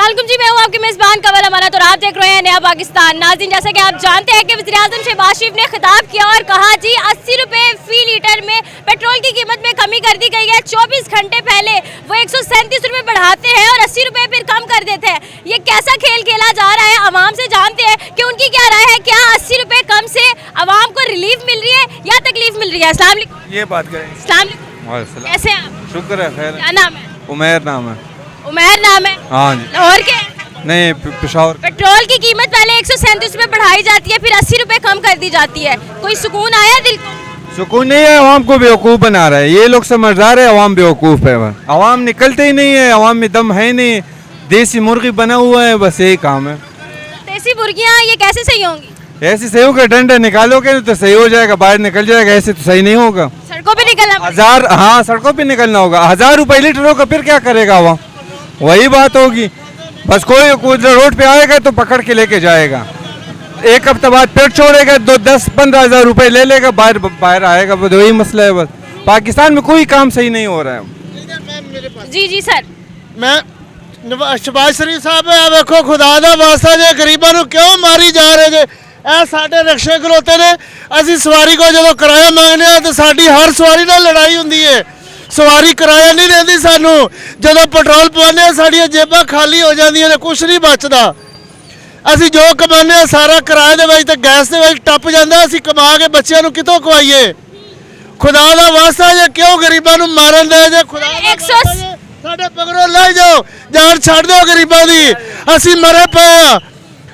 अस्सलामुअलैकुम जी, मैं हूँ आपके मेज़बान कमल अमाना। तो आप देख रहे हैं नया पाकिस्तान। नाज़रीन, जैसा कि आप जानते हैं कि वज़ीर-ए-आज़म शहबाज शरीफ ने खिताब किया और कहा जी 80 रुपये फ़ी लीटर में पेट्रोल की कीमत में कमी कर दी गई है। 24 घंटे पहले वो 137 रुपये बढ़ाते हैं और 80 रुपये फिर कम कर देते हैं। ये कैसा खेल खेला जा रहा है, आवाम से जानते हैं कि उनकी क्या राय है। क्या 80 रुपये कम से आवाम को रिलीफ मिल रही है या तकलीफ मिल रही है? अस्सलाम वालेकुम। ये बात करें। कैसे हैं आप? शुक्र है, खैर। क्या नाम है? उमैर नाम है। उमैर नाम है? हाँ जी। लाहौर के? नहीं, पेशावर। पेट्रोल की कीमत पहले 137 रुपये बढ़ाई जाती है, फिर 80 रुपये कम कर दी जाती है। कोई सुकून आया दिल को? सुकून नहीं है, आवाम को बेवकूफ़ बना रहा है। ये लोग समझदार है, आवाम बेवकूफ़ है। आवाम निकलते ही नहीं है, आवाम में दम है नहीं। देसी मुर्गी बना हुआ है, बस यही काम है। देसी मुर्गियाँ ये कैसे सही होंगी? ऐसे सही होगा, डंडा निकालोगे तो सही हो जाएगा, बाहर निकल जाएगा। ऐसे तो सही नहीं होगा। सड़कों पे निकलना पड़ेगा। 1000, हाँ सड़कों पे निकलना होगा। 1000 रुपये लीटर होगा, फिर क्या करेगा आवाम? वही बात होगी। बस कोई रोड पे आएगा तो पकड़ के लेके जाएगा, एक हफ्ते बाद फिर छोड़ेगा, 10-15 हज़ार रुपये ले लेगा, बाहर आएगा। बस वही मसला है। बस पाकिस्तान में कोई काम सही नहीं हो रहा है। जी जी सर। मैं शहबाज शरीफ साहब वेखो, खुदा दा वास्ता जे गरीबां नूं क्यों मारी जा रहे जे? ਇਹ ਸਾਡੇ ਰਿਕਸ਼ੇ ਖਲੋਤੇ ਨੇ, ਅਸੀਂ ਸਵਾਰੀ ਕੋ ਜਦੋਂ ਕਿਰਾਇਆ ਮੰਗਦੇ ਆ ਤਾਂ ਸਾਡੀ ਹਰ ਸਵਾਰੀ ਨਾਲ ਲੜਾਈ ਹੁੰਦੀ ਹੈ। ਸਵਾਰੀ ਕਿਰਾਇਆ ਨਹੀਂ ਦਿੰਦੀ ਸਾਨੂੰ। ਜਦੋਂ ਪੈਟਰੋਲ ਪਵਾਉਂਦੇ ਆ ਸਾਡੀਆਂ ਜੇਬਾਂ ਖਾਲੀ ਹੋ ਜਾਂਦੀਆਂ ਨੇ, ਕੁਛ ਨਹੀਂ ਬਚਦਾ। ਅਸੀਂ ਜੋ ਕਮਾਉਂਦੇ ਆ ਸਾਰਾ ਕਿਰਾਏ ਦੇ ਵਿੱਚ ਤੇ ਗੈਸ ਦੇ ਵਿੱਚ ਟੱਪ ਜਾਂਦਾ। ਅਸੀਂ ਕਮਾ ਕੇ ਬੱਚਿਆਂ ਨੂੰ ਕਿੱਥੋਂ ਖਵਾਈਏ? ਖੁਦਾ ਦਾ ਵਾਸਤਾ ਜੇ ਕਿਉਂ ਗਰੀਬਾਂ ਨੂੰ ਮਾਰਨ ਦੇ ਜੇ? ਖੁਦਾ ਦਾ ਵਾਸਤਾ ਜੇ ਸਾਡੇ ਪਗਰੋਂ ਲੈ ਜਾਓ, ਜਾਨ ਛੱਡ ਦਿਓ ਗਰੀਬਾਂ ਦੀ। ਅਸੀਂ ਮਰੇ ਪਏ ਆ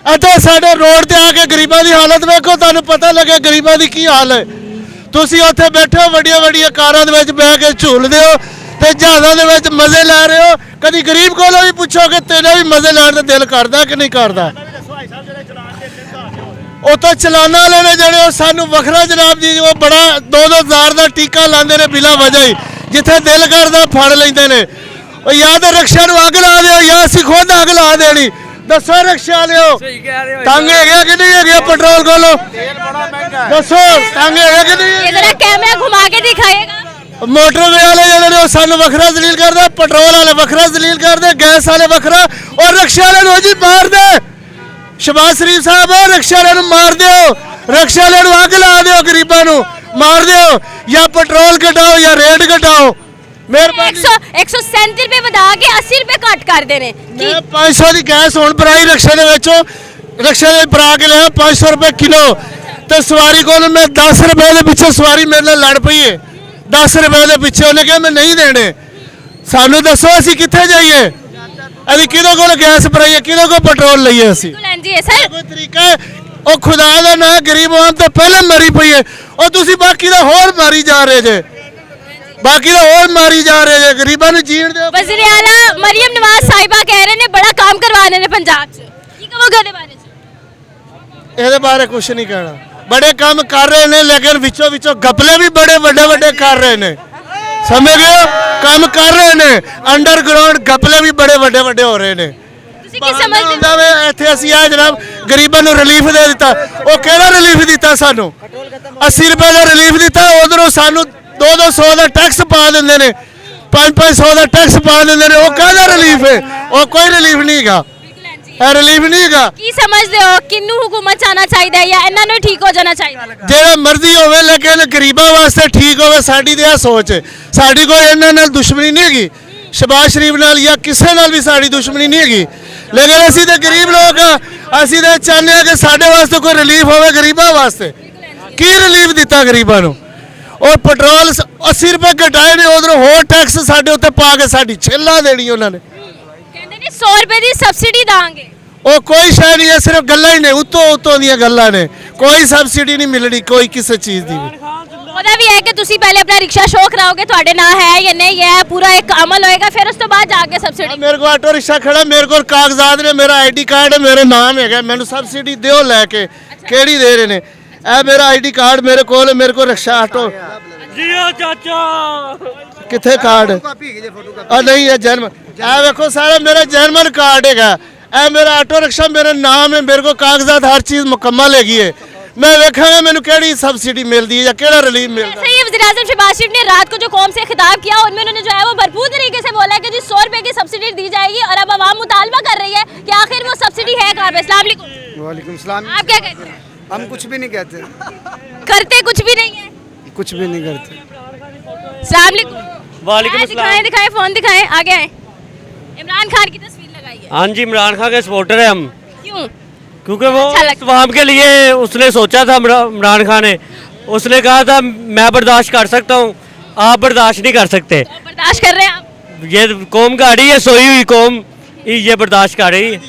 ਅਤੇ ਸਾਡੇ ਰੋਡ ਤੇ ਆ ਕੇ ਗਰੀਬਾਂ ਦੀ ਹਾਲਤ ਵੇਖੋ, ਤੁਹਾਨੂੰ ਪਤਾ ਲੱਗੇ ਗਰੀਬਾਂ ਦੀ ਕੀ ਹਾਲ ਹੈ। ਤੁਸੀਂ ਉੱਥੇ ਬੈਠੇ ਹੋ ਵੱਡੀਆਂ ਵੱਡੀਆਂ ਕਾਰਾਂ ਦੇ ਵਿੱਚ ਬਹਿ ਕੇ ਝੂਲਦੇ ਹੋ ਤੇ ਜਹਾਜ਼ਾਂ ਦੇ ਵਿੱਚ ਮਜ਼ੇ ਲੈ ਰਹੇ ਹੋ। ਕਦੀ ਗਰੀਬ ਕੋਲੋਂ ਵੀ ਪੁੱਛੋਗੇ ਤੇਰਾ ਵੀ ਮਜ਼ੇ ਲੈਣ ਦਾ ਦਿਲ ਕਰਦਾ ਕਿ ਨਹੀਂ ਕਰਦਾ? ਉਹ ਤਾਂ ਚਲਾਨਾਂ ਵਾਲੇ ਨੇ ਜਿਹੜੇ, ਉਹ ਸਾਨੂੰ ਵੱਖਰਾ ਜਨਾਬ ਜੀ, ਉਹ ਬੜਾ 2-2 ਹਜ਼ਾਰ ਦਾ ਟੀਕਾ ਲਾਉਂਦੇ ਨੇ ਬਿਲਾ ਵਜ੍ਹਾ ਹੀ। ਜਿੱਥੇ ਦਿਲ ਕਰਦਾ ਫੜ ਲੈਂਦੇ ਨੇ। ਉਹ ਜਾਂ ਤਾਂ ਰਿਕਸ਼ੇ ਨੂੰ ਅੱਗ ਲਾ ਦਿਓ ਜਾਂ ਅਸੀਂ ਖੁਦ ਅੱਗ ਲਾ ਦੇਣੀ। ਦੱਸੋ ਰਿਕਸ਼ਾ ਵਾਲਿਓ, ਤੰਗ ਹੈਗੇ ਕਿ ਨਹੀਂ ਹੈਗੇ ਪੈਟਰੋਲ ਕੋਲੋਂ? ਦੱਸੋ ਤੰਗ ਹੈਗੇ ਕਿ ਨਹੀਂ? जरा कैमरा घुमा के दिखाइएगा। ਮੋਟਰਵੇ ਵਾਲੇ ਜਿਹੜੇ ਨੇ ਉਹ ਸਾਨੂੰ ਵੱਖਰਾ ਜ਼ਲੀਲ ਕਰਦੇ, ਪੈਟਰੋਲ ਵਾਲੇ ਵੱਖਰਾ ਜ਼ਲੀਲ ਕਰਦੇ, ਗੈਸ ਵਾਲੇ ਵੱਖਰਾ, ਔਰ ਰਿਕਸ਼ੇ ਵਾਲੇ ਨੂੰ ਜੀ ਮਾਰ ਦੇ। ਸ਼ਹਬਾਜ਼ ਸ਼ਰੀਫ ਸਾਹਿਬ ਰਿਕਸ਼ੇ ਵਾਲੇ ਨੂੰ ਮਾਰ ਦਿਓ, ਰਿਕਸ਼ੇ ਵਾਲੇ ਨੂੰ ਅੱਗ ਲਾ ਦਿਓ, ਗਰੀਬਾਂ ਨੂੰ ਮਾਰ ਦਿਓ, ਜਾਂ ਪੈਟਰੋਲ ਘਟਾਓ ਜਾਂ ਰੇਟ ਘਟਾਓ। ਮਿਹਰਬਾਨੀ। 137 रुपये ਵਧਾ ਕੇ 80 रुपये ਘੱਟ ਕਰ ਦੇਣੇ। ਮੈਂ 500 ਦੀ ਗੈਸ ਹੁਣ ਭਰਾਈ ਰਿਕਸ਼ੇ ਦੇ ਵਿੱਚੋਂ, ਰਿਕਸ਼ੇ ਦੇ ਭਰਾ ਕੇ ਲਿਆ 500 ਰੁਪਏ ਕਿਲੋ, ਤੇ ਸਵਾਰੀ ਕੋਲ ਮੈਂ 10 ਰੁਪਏ ਦੇ ਪਿੱਛੇ ਸਵਾਰੀ ਮੇਰੇ ਨਾਲ ਲੜ ਪਈ ਹੈ। 10 ਰੁਪਏ ਦੇ ਪਿੱਛੇ ਉਹਨੇ ਕਿਹਾ ਮੈਂ ਨਹੀਂ ਦੇਣੇ। ਸਾਨੂੰ ਦੱਸੋ ਅਸੀਂ ਕਿੱਥੇ ਜਾਈਏ? ਅਸੀਂ ਕਿਹਦੇ ਕੋਲ ਗੈਸ ਭਰਾਈਏ, ਕਿਹਦੇ ਕੋਲ ਪੈਟਰੋਲ ਲਈਏ? ਅਸੀਂ ਕੋਈ ਤਰੀਕਾ ਹੈ? ਉਹ ਖੁਦਾ ਦਾ ਨਾਂ, ਗਰੀਬ ਆਵਾਮ ਤਾਂ ਪਹਿਲਾਂ ਮਰੀ ਪਈ ਹੈ। ਉਹ ਤੁਸੀਂ ਬਾਕੀ ਦਾ ਹੋਰ ਮਾਰੀ ਜਾ ਰਹੇ ਜੇ, बाकी तो और मारी जा रहे हैं। गरीबों ने जीण दे। वज़ीर आला मरियम नवाज साहिबा कह रहे ने बड़ा काम करवाने ने पंजाब च, की कहोगे ਇਹਦੇ ਬਾਰੇ ਚ? ਇਹਦੇ ਬਾਰੇ ਕੁਝ ਨਹੀਂ ਕਹਿਣਾ। बड़े काम कर रहे ने, लेकिन विचों विचों गपले भी बड़े ਵੱਡੇ ਵੱਡੇ कर रहे ने। समझ गए? काम कर रहे ने, अंडरग्राउंड गपले भी बड़े ਵੱਡੇ ਵੱਡੇ हो रहे ने। ਤੁਸੀਂ ਕੀ ਸਮਝਦੇ ਹੋ? ਇੱਥੇ ਅਸੀਂ ਆ ਜਨਾਬ ਗਰੀਬਾਂ ਨੂੰ ਰਿਲੀਫ ਦੇ ਦਿੱਤਾ। ਉਹ ਕਿਹੜਾ ਰਿਲੀਫ ਦਿੱਤਾ ਸਾਨੂੰ? 80 ਰੁਪਏ ਦਾ ਰਿਲੀਫ ਦਿੱਤਾ। ਉਧਰੋਂ ਸਾਨੂੰ 200 ਦਾ ਟੈਕਸ ਪਾ ਦਿੰਦੇ ਨੇ, 500 ਦਾ ਟੈਕਸ ਪਾ ਦਿੰਦੇ ਨੇ। ਉਹ ਕਾਹਦਾ ਰਿਲੀਫ ਹੈ? ਉਹ ਕੋਈ ਰਿਲੀਫ ਨਹੀਂ ਹੈਗਾ। ਇਹ ਰਿਲੀਫ ਨਹੀਂ ਹੈਗਾ। ਕੀ ਸਮਝਦੇ ਹੋ ਕਿੰਨੂੰ ਹੁਕੂਮਤ ਚਾਹਨਾ ਚਾਹੀਦਾ ਹੈ ਜਾਂ ਇਹਨਾਂ ਨੂੰ ਠੀਕ ਹੋ ਜਾਣਾ ਚਾਹੀਦਾ? ਜਿਹੜਾ ਮਰਜ਼ੀ ਹੋਵੇ, ਲੇਕਿਨ ਗਰੀਬਾਂ ਵਾਸਤੇ ਠੀਕ ਹੋਵੇ। ਸਾਡੀ ਤੇ ਇਹ ਸੋਚ ਹੈ। ਸਾਡੀ ਕੋਈ ਇਹਨਾਂ ਨਾਲ ਦੁਸ਼ਮਣੀ ਨਹੀਂ ਹੈਗੀ, ਸ਼ਹਬਾਜ਼ ਸ਼ਰੀਫ ਨਾਲ ਜਾਂ ਕਿਸੇ ਨਾਲ ਵੀ ਸਾਡੀ ਦੁਸ਼ਮਣੀ ਨਹੀਂ ਹੈਗੀ। ਲੇਕਿਨ ਅਸੀਂ ਤੇ ਗਰੀਬ ਲੋਕ ਆ, ਅਸੀਂ ਤੇ ਚਾਹੁੰਦੇ ਹਾਂ ਕਿ ਸਾਡੇ ਵਾਸਤੇ ਕੋਈ ਰਿਲੀਫ ਹੋਵੇ ਗਰੀਬਾਂ ਵਾਸਤੇ। ਕੀ ਰਿਲੀਫ ਦਿੱਤਾ ਗਰੀਬਾਂ ਨੂੰ? और पेट्रोल 80 रुपए घटाए ने, उधर होर टैक्स साडे उत्ते पा के साडी छेला देनी उन्होंने। कहंदे ने 100 रुपए दी सब्सिडी दांगे। ਉਹ ਕੋਈ ਸ਼ੈ ਨਹੀਂ ਹੈ, ਸਿਰਫ ਗੱਲਾਂ ਹੀ ਨੇ, ਉਤੋਂ ਦੀਆਂ ਗੱਲਾਂ ਨੇ। ਕੋਈ ਸਬਸਿਡੀ ਨਹੀਂ ਮਿਲਣੀ ਕੋਈ ਕਿਸੇ ਚੀਜ਼ ਦੀ ਵੀ। ਉਹਦਾ ਵੀ ਹੈ ਕਿ ਤੁਸੀਂ ਪਹਿਲੇ ਆਪਣਾ ਰਿਕਸ਼ਾ ਸ਼ੋਅ ਕਰਾਓਗੇ ਤੁਹਾਡੇ ਨਾਂ ਹੈ ਜਾਂ ਨਹੀਂ ਹੈ, ਪੂਰਾ ਇੱਕ ਅਮਲ ਹੋਏਗਾ, ਫਿਰ ਉਸ ਤੋਂ ਬਾਅਦ ਜਾ ਕੇ ਸਬਸਿਡੀ। ਮੇਰੇ ਕੋਲ ਆਟੋ ਰਿਕਸ਼ਾ ਖੜਾ, ਮੇਰੇ ਕੋਲ ਕਾਗਜ਼ਾਤ ਨੇ, ਮੇਰਾ ਆਈਡੀ ਕਾਰਡ ਹੈ, ਮੇਰੇ ਨਾਮ ਹੈਗਾ। ਮੈਨੂੰ ਸਬਸਿਡੀ ਦਿਓ ਲੈ ਕੇ। ਕਿਹੜੀ ਦੇ ਰਹੇ ਨੇ? ਇਹ ਮੇਰਾ ਆਈਡੀ ਕਾਰਡ ਮੇਰੇ ਕੋਲ ਰਿਕਸ਼ਾ ਆਟੋ। ਜੀਓ ਚਾਚਾ ਕਿੱਥੇ ਕਾਰਡ? ਆ ਨਹੀਂ ਹੈ ਜਨਮ। ਇਹ ਵੇਖੋ ਸਾਰਾ ਮੇਰਾ ਜਨਮਨ ਕਾਰਡ ਹੈਗਾ। ਇਹ मेरा ऑटो रिक्शा मेरा नाम है, मेरे को कागजात हर चीज़ मुकम्मल हैगी है। मैं वेखांगा मैनू केड़ी सबसिडी मिलती है या केड़ा रिलीफ मिलता ऐसे ही वज़ीर-ए-आज़म शहबाज शरीफ ने रात को जो कौम से खिताब किया उनमें उन्होंने जो है वो भरपूर तरीके से बोला कि जी 100 रुपए की सब्सिडी दी जाएगी और अब आवाम मुतालबा कर रही है कि आखिर वो सब्सिडी है कहाँ पे। अस्सलाम वालेकुम। वालेकुम सलाम। आप क्या कहते हैं? हम कुछ भी नहीं कहते, करते कुछ भी नहीं है। कुछ भी नहीं करते। अस्सलाम वालेकुम। वालेकुम दिखाएं दिखाएं फोन दिखाएं आगे आए। इमरान खान की तस्वीर लगाई है। हाँ जी, इमरान खान के सपोर्टर है हम, क्यों? क्योंकि वो अच्छा लगता अवाम के लिए उसने सोचा था। इमरान खान ने उसने कहा था मैं बर्दाश्त कर सकता हूँ, आप बर्दाश्त नहीं कर सकते। तो बर्दाश्त कर रहे हैं आप? ये कौम गाड़ी है, सोई हुई कौम ये बर्दाश्त कर रही है।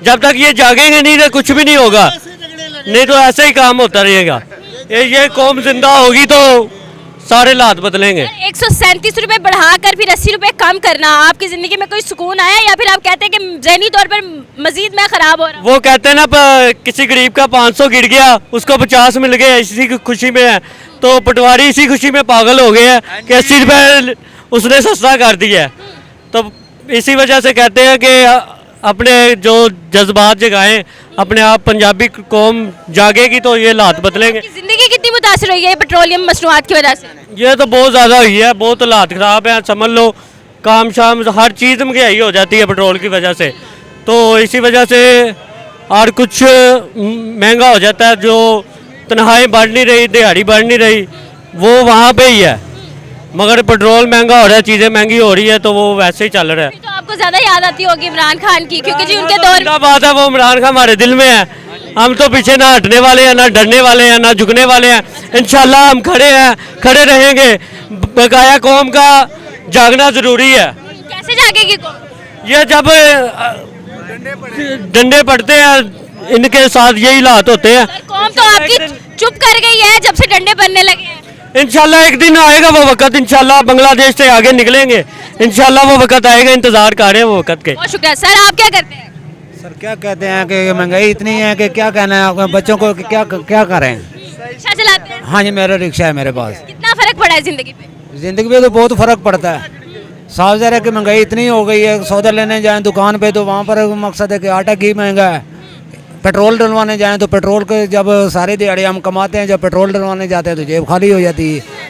जब तक ये जागेंगे नहीं तो कुछ भी नहीं होगा, नहीं तो ऐसे ही काम होता रहेगा। ये कौम जिंदा होगी तो सारे हालात बदलेंगे। 137 रुपए बढ़ाकर फिर 80 रुपए कम करना, आपकी जिंदगी में कोई सुकून आया या फिर आप कहते हैं कि जहनी तौर पर मजीद मैं खराब हो रहा हूँ? वो कहते हैं ना किसी गरीब का 500 गिर गया उसको 50 मिल गया, इसी की खुशी में है। तो पटवारी इसी खुशी में पागल हो गए हैं कि 80 रुपए उसने सस्ता कर दिया है। तो इसी वजह से कहते हैं कि अपने जो जज्बात जगाएं, अपने आप पंजाबी कौम जागेगी तो ये हालात बदलेंगे। आपकी जिंदगी कितनी मुतासर हुई है पेट्रोलियम मसनूआत की वजह से? ये तो बहुत ज़्यादा हुई है, बहुत हालात ख़राब है। समझ लो काम शाम हर चीज़ महंगाई हो जाती है पेट्रोल की वजह से, तो इसी वजह से और कुछ महंगा हो जाता है। जो तनख्वाहें बढ़ नहीं रही, दिहाड़ी बढ़ नहीं रही, वो वहाँ पे ही है। मगर पेट्रोल महंगा हो रहा है, चीज़ें महंगी हो रही है, तो वो वैसे ही चल रहा है। तो आपको ज्यादा याद आती होगी इमरान खान की, क्योंकि जी उनके दौर क्या बात है, वो इमरान खान हमारे दिल में है। हम तो पीछे ना हटने वाले हैं, ना डरने वाले हैं, ना झुकने वाले हैं। इंशाल्लाह हम खड़े हैं, खड़े रहेंगे। बकाया कौम का जागना जरूरी है। कैसे जागेगी कौम? ये जब डंडे पड़ते हैं, इनके साथ यही हालात होते हैं। कौम तो आपकी चुप कर गई है जब से डंडे बनने लगे हैं। इंशाल्लाह एक दिन आएगा वो वक्त, इंशाल्लाह बांग्लादेश से आगे निकलेंगे, इंशाल्लाह वो वक्त आएगा। इंतजार कर रहे हैं वो वक्त के। बहुत शुक्रिया सर। आप क्या करते हैं? सर क्या कहते हैं कि महंगाई इतनी है कि क्या कहना है अपने बच्चों को कि क्या करें। रिक्शा चलाते हैं? हाँ जी, मेरा रिक्शा है मेरे पास। कितना फर्क पड़ा है जिंदगी पे? ज़िंदगी में तो बहुत फ़र्क पड़ता है। साफ ज़ाहिर है कि महंगाई इतनी हो गई है, सौदा लेने जाएं दुकान पे तो वहाँ पर मकसद है कि आटा घी महंगा है। पेट्रोल डलवाने जाएं तो पेट्रोल के जब सारी दिहाड़ी हम कमाते हैं, जब पेट्रोल डलवाने जाते हैं तो जेब खाली हो जाती है।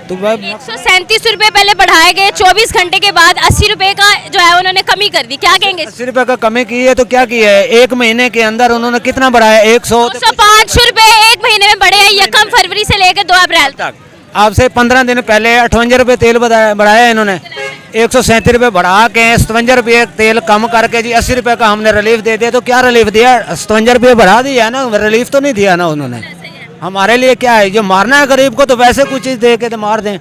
तो 137 रुपए पहले बढ़ाए गए, 24 घंटे के बाद 80 रुपए का जो है उन्होंने कमी कर दी। क्या कहेंगे? 80 रुपये का कमी की है तो क्या किया है, एक महीने के अंदर उन्होंने कितना बढ़ाया? 105 रुपए एक महीने में बढ़े हैं, 1 फरवरी से लेकर 2 अप्रैल तक। आपसे 15 दिन पहले 58 रुपये तेल बढ़ाया इन्होंने, 137 रुपये बढ़ा के 57 रुपये तेल कम करके जी 80 रुपये का हमने रिलीफ दे दिया। तो क्या रिलीफ दिया? 57 रुपये बढ़ा दिया ना, रिलीफ तो नहीं दिया ना उन्होंने। हमारे लिए क्या है, जो मारना है गरीब को तो वैसे कुछ चीज़ दे के तो मार दें,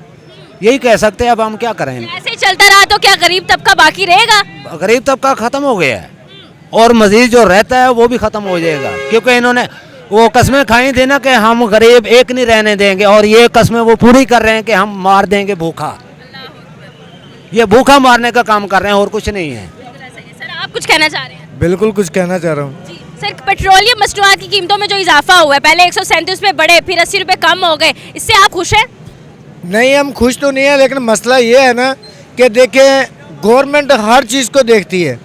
यही कह सकते हैं। अब हम क्या करें? ऐसे ही चलता रहा तो क्या गरीब तबका बाकी रहेगा? गरीब तबका ख़त्म हो गया है और मजीद जो रहता है वो भी ख़त्म हो जाएगा, क्योंकि इन्होंने वो कस्में खाई थी ना कि हम गरीब एक नहीं रहने देंगे, और ये कस्में वो पूरी कर रहे हैं कि हम मार देंगे भूखा। ये भूखा मारने का काम कर रहे हैं और कुछ नहीं है। सर आप कुछ कहना चाह रहे हैं? बिल्कुल कुछ कहना चाह रहा हूँ। जी सर, पेट्रोलियम मसनूआत की कीमतों में जो इजाफा हुआ है, पहले 137 पे बढ़े, फिर 80 रुपए कम हो गए, इससे आप खुश हैं? नहीं, हम खुश तो नहीं है, लेकिन मसला ये है ना कि देखें गवर्नमेंट हर चीज़ को देखती है,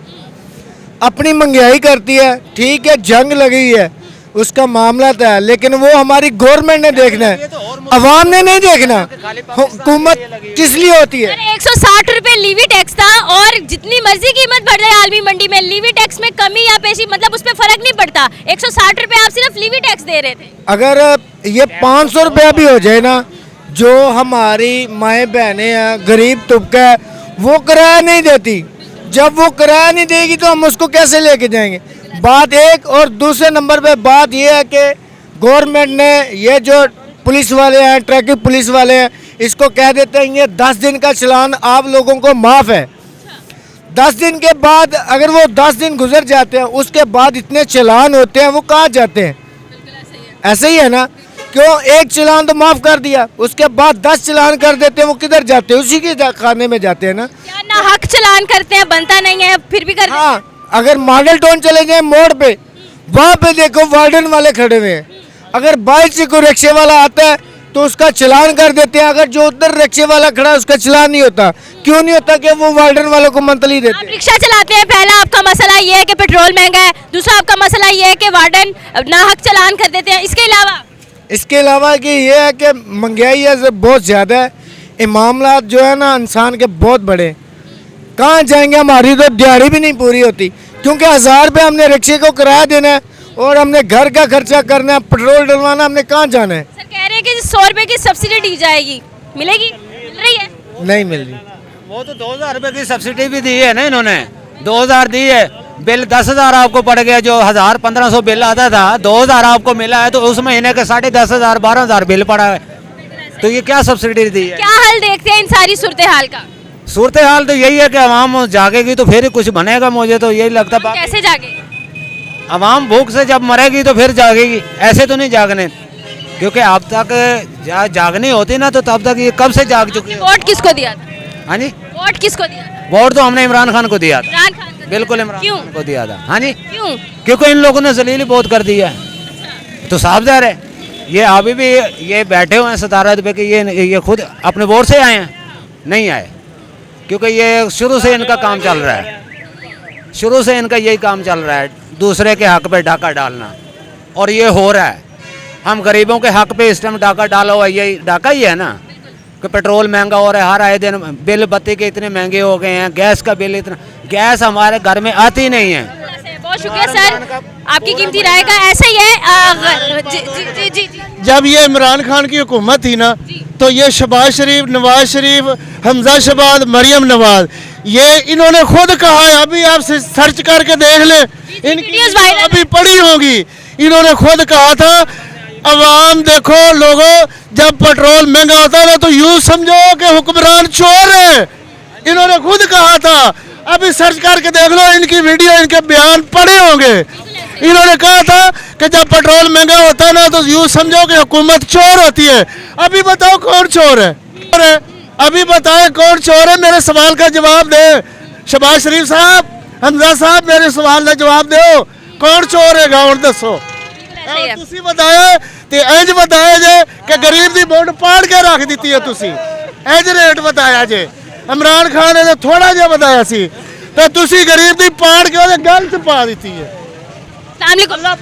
अपनी महंगाई करती है, ठीक है, जंग लगी है उसका मामला था, लेकिन वो हमारी गवर्नमेंट ने देखना है, अवाम ने नहीं देखना। हुकूमत किस लिए होती है? 160 रुपए लीवी टैक्स था और जितनी मर्जी कीमत बढ़ जाए आलमी मंडी में, लीवी टैक्स में कमी या पेशी मतलब उस पर फर्क नहीं पड़ता। 160 रुपए आप सिर्फ लीवी टैक्स दे रहे थे। अगर ये 500 रुपया भी हो जाए ना, जो हमारी माएँ बहनें हैं, गरीब तबका है, वो किराया नहीं देती। जब वो किराया नहीं देगी तो हम उसको कैसे लेके जाएंगे? बात एक। और दूसरे नंबर पे बात ये है कि गवर्नमेंट ने ये जो पुलिस वाले हैं, ट्रैफिक पुलिस वाले हैं, इसको कह देते हैं ये 10 दिन का चालान आप लोगों को माफ़ है। 10 दिन के बाद अगर वो 10 दिन गुजर जाते हैं, उसके बाद इतने चालान होते हैं, वो कहाँ जाते हैं? ऐसे ही है ना, क्यों एक चालान तो माफ़ कर दिया, उसके बाद 10 चालान कर देते हैं, वो किधर जाते हैं? उसी के खाने में जाते हैं ना। क्या ना हक चालान करते हैं, बनता नहीं है फिर भी करते हैं? हाँ, अगर मॉडल टाउन चले जाए मोड़ पे, वहाँ पे देखो वार्डन वाले खड़े हुए हैं। अगर बाइक से कोई रिक्शे वाला आता है तो उसका चालान कर देते हैं, अगर जो उधर रिक्शे वाला खड़ा है उसका चालान नहीं होता। क्यों नहीं होता? कि वो वार्डन वालों को मंथली देते आप हैं। रिक्शा चलाते हैं, पहला आपका मसला ये है कि पेट्रोल महंगा है, दूसरा आपका मसला ये है कि वार्डन ना हक चालान कर देते हैं। इसके अलावा इसके अलावा कि ये है कि महंगाई है बहुत ज़्यादा है, ये मामला जो है ना इंसान के बहुत बड़े। कहाँ जाएंगे, हमारी तो दिहाड़ी भी नहीं पूरी होती, क्योंकि 1000 रुपये हमने रिक्शे को किराया देना है और हमने घर का खर्चा करना है, पेट्रोल डलवाना, हमने कहाँ जाना है। सर कह रहे हैं कि 100 रुपए की सब्सिडी दी जाएगी, मिलेगी? मिल रही है? नहीं मिल रही। वो तो 2000 रुपये की सब्सिडी भी दी है ना इन्होंने, 2000 दी है, बिल 10,000 आपको पड़ गया, जो 1000-1500 बिल आता था 2000 आपको मिला है, तो उस महीने के 10,500 12,000 बिल पड़ा है, तो ये क्या सब्सिडी दी है? क्या हल देखते हैं इन सारी सूरत हाल का? सूरत हाल तो यही है कि आवाम जागेगी तो फिर ही कुछ बनेगा, मुझे तो यही लगता है। कैसे जागे? आवाम भूख से जब मरेगी तो फिर जागेगी, ऐसे तो नहीं जागने, क्योंकि अब तक जागनी होती ना तो तब तक ये कब से जाग चुकी है। वोट किसको दिया था? हाँ जी, वोट किसको दिया था? वोट तो हमने इमरान खान को दिया था, इमरान खान को दिया। बिल्कुल इमरान क्यों? खान को दिया था। हाँ जी, क्यों? क्योंकि इन लोगों ने जलील बहुत कर दिया है, तो साफ ज़ाहिर है ये अभी भी ये बैठे हुए हैं 17 पे कि ये खुद अपने वोट से आए हैं, नहीं आए, क्योंकि ये शुरू से इनका काम चल रहा है, शुरू से इनका यही काम चल रहा है, दूसरे के हक पे डाका डालना, और ये हो रहा है। हम गरीबों के हक पे इस टाइम डाका डाला हुआ, यही डाका ही है ना, कि पेट्रोल महंगा हो रहा है, हर आए दिन बिल बत्ती के इतने महंगे हो गए हैं, गैस का बिल इतना, गैस हमारे घर में आती नहीं है। बहुत शुक्रिया सर, आपकी कीमती राय का। ऐसा ही है जी जी जी जी। जब ये इमरान खान की हुकूमत थी ना, तो ये शहबाज शरीफ, नवाज शरीफ, हमजा शहबाज, मरियम नवाज, ये इन्होंने खुद कहा है, अभी आप सर्च करके देख लें, इनकी न्यूज़ वायरल अभी पड़ी होगी, इन्होंने खुद कहा था, अवाम देखो लोगों, जब पेट्रोल महंगा होता है तो यूं समझो कि हुक्मरान चोर है, इन्होंने खुद कहा था। अभी सर्च करके देख लो, इनकी वीडियो, इनके बयान पड़े होंगे। इन्होंने कहा था कि जब पेट्रोल महंगा होता है ना तो यूं समझो कि हुकूमत चोर होती है। अभी बताओ कौन चोर है? अभी बताएं कौन चोर है? मेरे सवाल का जवाब दे शहबाज शरीफ साहब, हमजा साहब, मेरे सवाल का जवाब दो, कौन चोर है? गाँव दसो, तुसी बताया ते इंज बताया जे कि गरीब दी वोट पाड़ के रख दी है, तुसी इंज रेट बताया जे। इमरान खान ने थोड़ा जिहा बताया सी तो तुसी गरीब दी पाड़ के ओदे गल च पा दी है। अल्लाह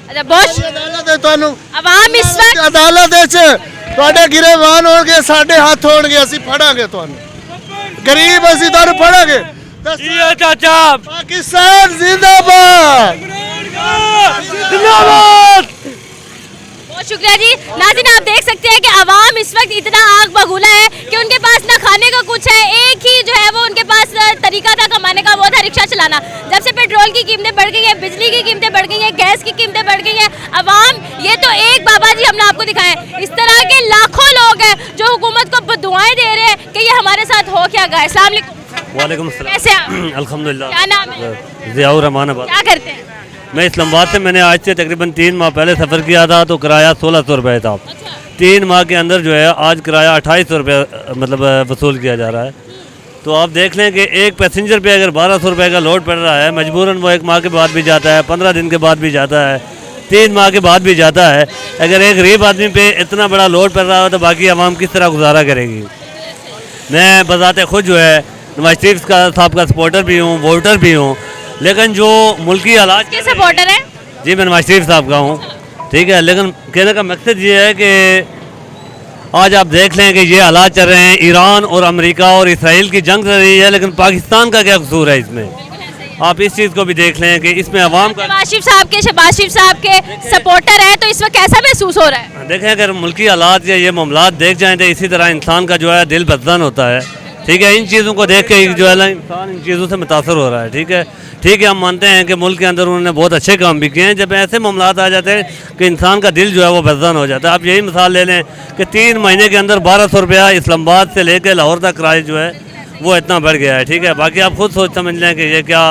अच्छा, बहुत अदालत है तुहानू, अवाम इस वक्त अदालत तुहाडे गिरेबान होणगे, साडे हाथ होणगे, असीं फड़ांगे तुहानू, गरीब असीं तुहानू फड़ांगे। चाचा पाकिस्तान जिंदाबाद, जिंदाबाद। बहुत शुक्रिया जी। नाज़रीन, आप देख सकते हैं कि अवाम इस वक्त इतना आग बगूला है कि उनके पास ना खाने का कुछ है, एक ही जो है वो उनके पास तरीका था कमाने का, वो था रिक्शा चलाना। जब से पेट्रोल की कीमतें बढ़ गई हैं, बिजली की कीमतें बढ़ गई हैं, गैस की कीमतें बढ़ गई हैं, अवाम, ये तो एक बाबा जी हमने आपको दिखाया है, इस तरह के लाखों लोग हैं जो हुकूमत को दुआएं दे रहे हैं कि ये हमारे साथ हो क्या गया। अस्सलाम वालेकुम। वालेकुम सलाम। कैसे आप? अल्हम्दुलिल्लाह। क्या नाम है? ज़ियाउर रहमानाबाद। क्या करते हैं? मैं इस्लामाबाद से, मैंने आज से तकरीबन 3 माह पहले सफ़र किया था, तो किराया 1600 रुपये था। 3 माह के अंदर जो है आज किराया 2800 रुपये मतलब वसूल किया जा रहा है। तो आप देख लें कि एक पैसेंजर पे अगर 1200 रुपये का लोड पड़ रहा है, मजबूरन वो 1 माह के बाद भी जाता है, 15 दिन के बाद भी जाता है, 3 माह के बाद भी जाता है। अगर एक गरीब आदमी पे इतना बड़ा लोड पड़ रहा है तो बाकी आवाम किस तरह गुजारा करेगी। मैं बज़ाते खुद जो है नवाज शरीफ साहब का सपोर्टर भी हूँ, वोटर भी हूँ, लेकिन जो मुल्की हालात किसके सपोर्टर है? जी मैं नवाज शरीफ साहब का हूँ, ठीक है, लेकिन कहने का मकसद ये है कि आज आप देख लें कि ये हालात चल रहे हैं, ईरान और अमेरिका और इसराइल की जंग चल रही है, लेकिन पाकिस्तान का क्या कसूर है इसमें? आप इस चीज़ को भी देख लें कि इसमें अवाम का, शहबाज शरीफ साहब के सपोर्टर है, तो इस वक्त कैसा महसूस हो रहा है? देखें अगर मुल्की हालात या ये मामलात देख जाएँ तो इसी तरह इंसान का जो है दिल बदलन होता है, ठीक है। इन चीज़ों को देख के जो है ना इंसान इन चीज़ों से मुतासर हो रहा है, ठीक है। ठीक है, हम मानते हैं कि मुल्क के अंदर उन्होंने बहुत अच्छे काम भी किए हैं। जब ऐसे मामलात आ जाते हैं कि इंसान का दिल जो है वो बदलन हो जाता है। आप यही मिसाल ले लें कि 3 महीने के अंदर 1200 रुपया इस्लामाबाद से लेकर लाहौर तक किराया जो है वो इतना बढ़ गया है, ठीक है। बाकी आप खुद सोच समझ लें कि ये क्या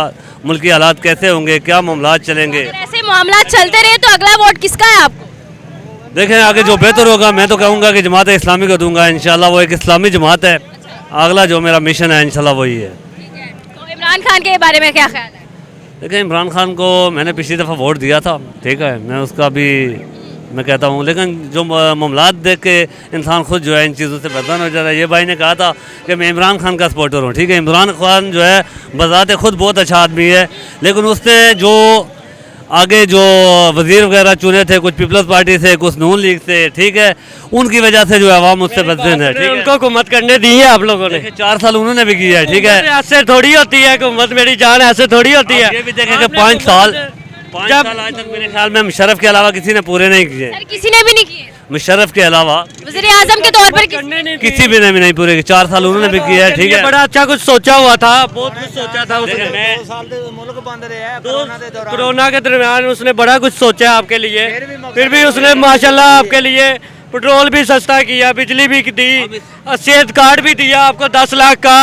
मुल्की हालात कैसे होंगे, क्या मामलात चलेंगे। ऐसे मामला चलते रहे तो अगला वोट किसका है आपको? देखें आगे जो बेहतर होगा, मैं तो कहूँगा कि जमात इस्लामी को दूंगा इंशाल्लाह। वो एक इस्लामी जमात है, अगला जो मेरा मिशन है इंशाल्लाह वही है। तो इमरान खान के बारे में क्या ख्याल है? देखिए इमरान खान को मैंने पिछली दफ़ा वोट दिया था, ठीक है, मैं उसका भी मैं कहता हूँ, लेकिन जो मामलात देख के इंसान खुद जो है इन चीज़ों से बदनाम हो जाता है। ये भाई ने कहा था कि मैं इमरान खान का सपोर्टर हूँ, ठीक है। इमरान खान जो है बज़ाते खुद बहुत अच्छा आदमी है, लेकिन उसने जो आगे जो वजीर वगैरह चुने थे, कुछ पीपल्स पार्टी से, कुछ नून लीग से, ठीक है, उनकी वजह से जो अवाम उससे बदजन है, ठीक है। उनको हुकूमत करने दी है आप लोगों ने। 4 साल उन्होंने भी किया है, ठीक है। ऐसे थोड़ी होती है हुकूमत, मेरी जान, ऐसे थोड़ी होती है। ये भी देखें कि 5 साल आज तक मेरे ख्याल में मुशर्रफ के अलावा किसी ने पूरे नहीं किए। सर किसी ने भी नहीं किए, मुशर्रफ के अलावा वजीर आजम के तौर पर किसी भी ने भी नहीं पूरे किए। 4 साल उन्होंने भी किया है, ठीक है। बड़ा अच्छा कुछ सोचा हुआ था, बहुत कुछ सोचा था उसने। कोरोना के दरमियान उसने बड़ा कुछ सोचा आपके लिए, फिर भी उसने माशाल्लाह आपके लिए पेट्रोल भी सस्ता किया, बिजली भी दी, सेहत कार्ड भी दिया आपको 10 लाख का।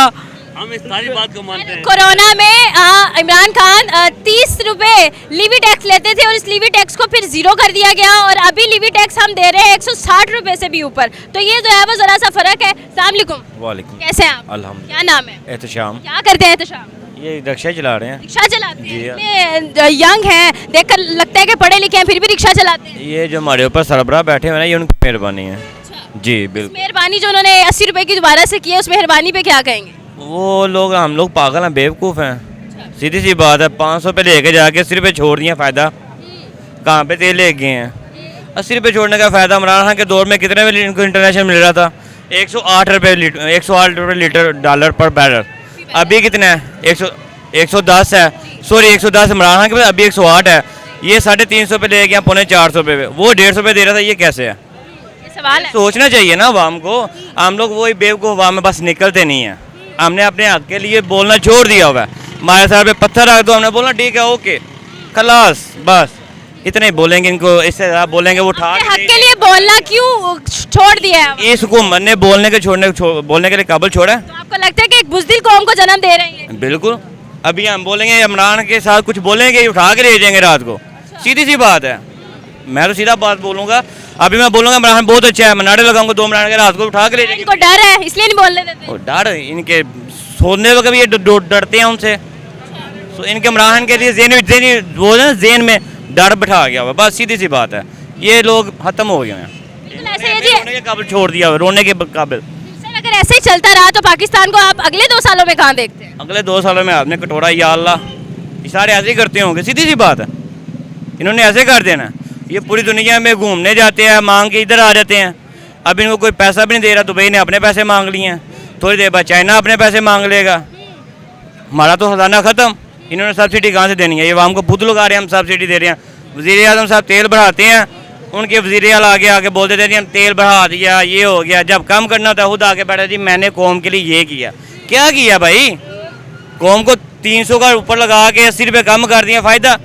हम इस सारी बात को मानते हैं। कोरोना में इमरान खान 30 रुपए लीवी टैक्स लेते थे और इस लीवी टैक्स को फिर जीरो कर दिया गया और अभी लीवी टैक्स हम दे रहे हैं 160 रुपए से भी ऊपर। तो ये जो है वो जरा सा फर्क है। अस्सलाम वालेकुम। वालेकुम। कैसे हैं आप? अल्हम्दुलिल्लाह। क्या नाम है? एहतशाम। क्या करते हैं एहतशाम? ये रिक्शा चला रहे हैं। रिक्शा चलाते जी हैं। हाँ। इतने यंग हैं, देखकर लगता है कि पढ़े लिखे हैं, फिर भी रिक्शा चलाते हैं। ये जो हमारे ऊपर सरबराह बैठे हुए हैं, ये उनकी मेहरबानी है। जी बिल्कुल। मेहरबानी जो उन्होंने 80 रुपए की दोबारा से की है, उस मेहरबानी पे क्या कहेंगे? वो लोग, हम लोग पागल हैं, बेवकूफ़ हैं। सीधी सी बात है, 500 पे लेके जाके 80 रुपये छोड़ दिए, फ़ायदा कहाँ पे तेल ले गए हैं। 80 रुपये छोड़ने का फ़ायदा इमरान खान के दौर में कितने में इनको इंटरनेशनल मिल रहा था? 108 रुपये लीटर, 108 रुपये लीटर डॉलर पर बैरल। अभी कितना है? 110 है, सॉरी 110 इमरान खान के पास, अभी 108 है। ये 350 पे ले गया, 450 पे, वो 150 पे दे रहा था, ये कैसे है? ये सवाल है। सोचना चाहिए ना अवाम को। हम लोग वही बेवकूफ़ अवाम में बस निकलते नहीं हैं। हमने अपने हक के लिए बोलना छोड़ दिया हुआ है। हमारे सर पे पत्थर रख दो, हमने बोलना ठीक है, ओके, खलास, बस इतने ही बोलेंगे। इनको इससे ज़्यादा बोलेंगे वो उठा अपने हक के लिए बोलना क्यों छोड़ दिया है? इस हुकूमत ने बोलने के लिए काबिल छोड़ा है। तो आपको लगता है कि एक बुज़दिल कौम को जन्म दे रहे हैं? बिल्कुल। अभी हम बोलेंगे इमरान के साथ कुछ बोलेंगे, उठा के ले जाएंगे रात को, सीधी सी बात है। मैं तो सीधा बात बोलूँगा। अभी मैं बोलूँगा इमरान बहुत अच्छा है, मैं नारे लगाऊंगा 2 इमरान के, रात को उठा के ले जाएंगे। इनको डर है इसलिए नहीं बोलने देते। वो डर, इनके सोचने वक्त भी ये डरते हैं उनसे। तो इनके इमरान के लिए जेन में डर बिठा गया हुआ, बस सीधी सी बात है। ये लोग खत्म हो गए हैं, बिल्कुल ऐसे ही है जी। रोने के काबिल छोड़ दिया हुआ, रोने के काबिल। सर अगर ऐसे ही चलता रहा तो पाकिस्तान को आप अगले 2 सालों में कहाँ देखते हैं? अगले 2 सालों में आपने कटोरा, या अल्लाह, इशारे ऐसे ही करते होंगे, सीधी सी बात है। इन्होंने ऐसे कर देना। ये पूरी दुनिया में घूमने जाते हैं, मांग के इधर आ जाते हैं। अब इनको कोई पैसा भी नहीं दे रहा, दुबई ने अपने पैसे मांग लिए हैं, थोड़ी देर बाद चाइना अपने पैसे मांग लेगा। हमारा तो खजाना ख़त्म। इन्होंने सब्सिडी कहाँ से देनी है? ये आवाम को खुद लगा रहे हैं, हम सब्सिडी दे रहे हैं। वज़ीर आज़म साहब तेल बढ़ाते हैं, उनके वज़ीर आला आगे बोल देते हैं हम तेल बढ़ा दिया, ये हो गया। जब कम करना होता है खुद आके बैठा जी मैंने कौम के लिए ये किया। क्या किया भाई? कौम को 300 का ऊपर लगा के 80 रुपये कम कर दिया, फ़ायदा?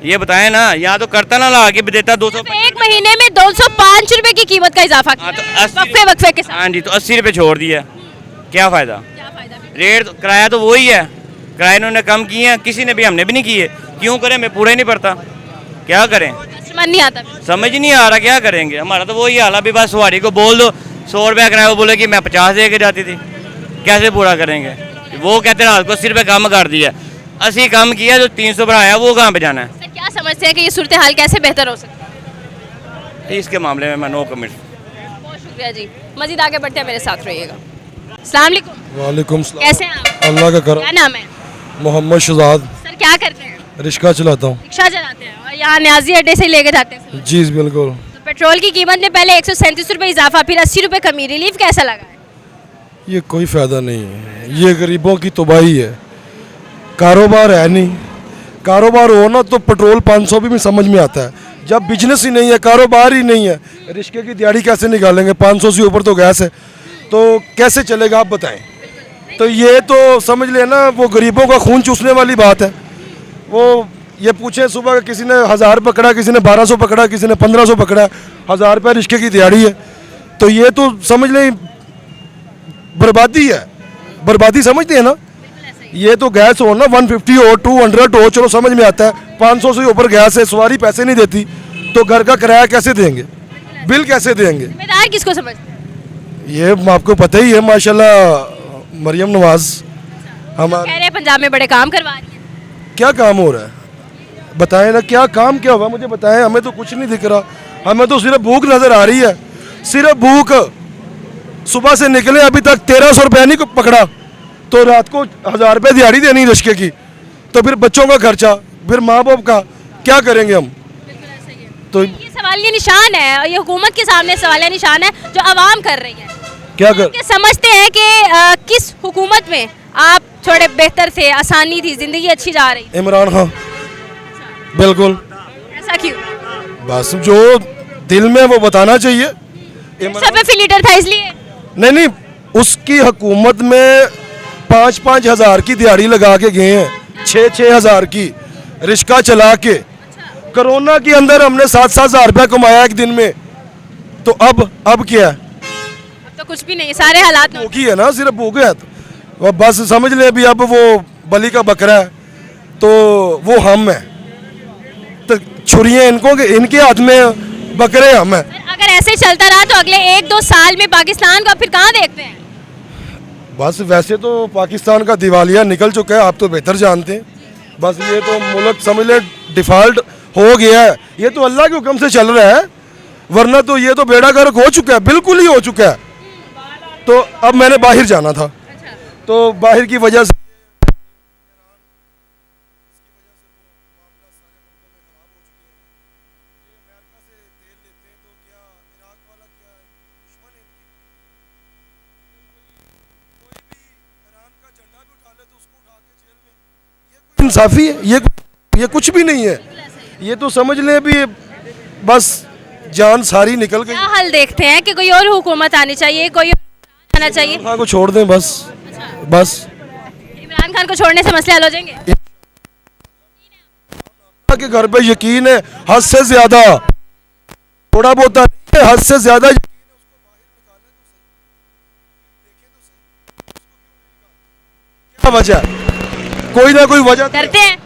ये बताएं ना। यहाँ तो करता ना ला के देता 200। एक महीने में 205 रुपए की कीमत का इजाफा हाँ, तो किया 80 वक्फे के साथ। हाँ जी, तो 80 रुपये छोड़ दिया, क्या फ़ायदा? क्या फायदा? रेट किराया तो वही है, किराया इन्होंने कम किए हैं, किसी ने भी, हमने भी नहीं किए। क्यों करें? मैं पूरा ही नहीं पड़ता, क्या करें? कस्टमर नहीं आता। समझ नहीं आ रहा, क्या करेंगे? हमारा तो वही हाल है। अभी बस सवारी को बोल दो 100 रुपया किराया, वो बोले कि मैं 50 दे के जाती थी, कैसे पूरा करेंगे? वो कहते हैं रात को 80 रुपये कम कर दिया, 80 कम किया, जो 300 बढ़ाया वो कहाँ पे जाना है? सर क्या समझते हैं कि ये सूरत हाल कैसे बेहतर हो सकती है? इसके मामले में मैं नो कमेंट। बहुत शुक्रिया जी। मजीद आगे बढ़ते हैं, मेरे साथ रहिएगा। अस्सलाम वालेकुम। वालेकुम सलाम। कैसे हैं आप? अल्लाह का क्या करम। नाम है? मोहम्मद शहजाद। सर क्या करते हैं? रिक्शा चलाता हूँ। रिक्शा चलाते हैं और यहाँ न्याजी अड्डे से लेके जाते हैं। जी बिल्कुल। तो पेट्रोल की कीमत में पहले 137 रुपये इजाफा, फिर 80 रुपये कमी, रिलीफ कैसा लगा है? ये कोई फ़ायदा नहीं है, ये गरीबों की तबाही है। कारोबार है नहीं, कारोबार हो ना तो पेट्रोल 500 भी समझ में आता है। जब बिजनेस ही नहीं है, कारोबार ही नहीं है, रिक्शे की दिहाड़ी कैसे निकालेंगे? 500 से ऊपर तो गैस है, तो कैसे चलेगा आप बताएं? तो ये तो समझ लेना वो गरीबों का खून चूसने वाली बात है। वो ये पूछे सुबह किसी ने 1000 पकड़ा, किसी ने 1200 पकड़ा, किसी ने 1500 पकड़ा, 1000 रुपये रिक्शे की दिहाड़ी है। तो ये तो समझ लें बर्बादी है, बर्बादी समझते हैं ना। ये तो गैस हो ना 150 हो 200 हो, चलो समझ में आता है। 500 से ऊपर गैस है, सवारी पैसे नहीं देती, तो घर का किराया कैसे देंगे, बिल कैसे देंगे? जिम्मेदार किसको समझते हैं? ये आपको पता ही है माशाल्लाह मरियम नवाज हमारे। कह रहे हैं पंजाब में बड़े काम करवा रही है। क्या काम हो रहा है बताएं ना, क्या काम क्या हुआ मुझे बताएं। हमें तो कुछ नहीं दिख रहा, हमें तो सिर्फ भूख नज़र आ रही है, सिर्फ भूख। सुबह से निकले अभी तक 1300 रुपया नहीं पकड़ा, तो रात को 1000 रुपये दिहाड़ी देनी रिक्शे की, तो फिर बच्चों का खर्चा, फिर माँ बाप का, क्या करेंगे हम? तो ये सवालिया निशान है और ये हुकूमत के सामने सवालिया निशान है जो आवाम कर रही है। क्या कर कि समझते हैं कि किस हुकूमत में आप थोड़े बेहतर थे, आसानी थी, जिंदगी अच्छी जा रही थी? इमरान खान, बिल्कुल। ऐसा क्यों? बस जो दिल में वो बताना चाहिए। 100 रुपए फी लीटर था इसलिए? नहीं, उसकी हुकूमत में 5-5 हज़ार की दिहाड़ी लगा के गए हैं, 6-6 हज़ार की रिक्शा चला के। कोरोना के अंदर हमने 7-7 हज़ार रुपया कमाया एक दिन में। तो अब क्या है? अब तो कुछ भी नहीं, सारे हालात में। भूखी है ना, सिर्फ भूखे है। तो बस समझ ले अभी अब वो बलि का बकरा है तो वो हम है, तो छुरियाँ इनके हाथ में, बकरे हम हैं। अगर ऐसे चलता रहा तो अगले 1-2 साल में पाकिस्तान को फिर कहाँ देखते हैं? बस वैसे तो पाकिस्तान का दिवालिया निकल चुका है, आप तो बेहतर जानते हैं। बस ये तो मुल्क समझ ले डिफ़ॉल्ट हो गया है। ये तो अल्लाह के हुक्म से चल रहा है, वरना तो ये तो बेड़ा गर्क हो चुका है, बिल्कुल ही हो चुका है। तो अब मैंने बाहर जाना था, तो बाहर की वजह से इंसाफी है ये कुछ भी नहीं है। ये तो समझ ले अभी बस जान सारी निकल गई। क्या हल देखते हैं कि कोई और हुकूमत आनी चाहिए, कोई और आना चाहिए? इमरान खान को छोड़ दें बस। इमरान खान को छोड़ने से मसले हल हो जाएंगे? के घर पे यकीन है हद से ज्यादा, थोड़ा बहुत नहीं है, हद से ज्यादा। क्या वजह? कोई ना कोई वजह। डरते हैं।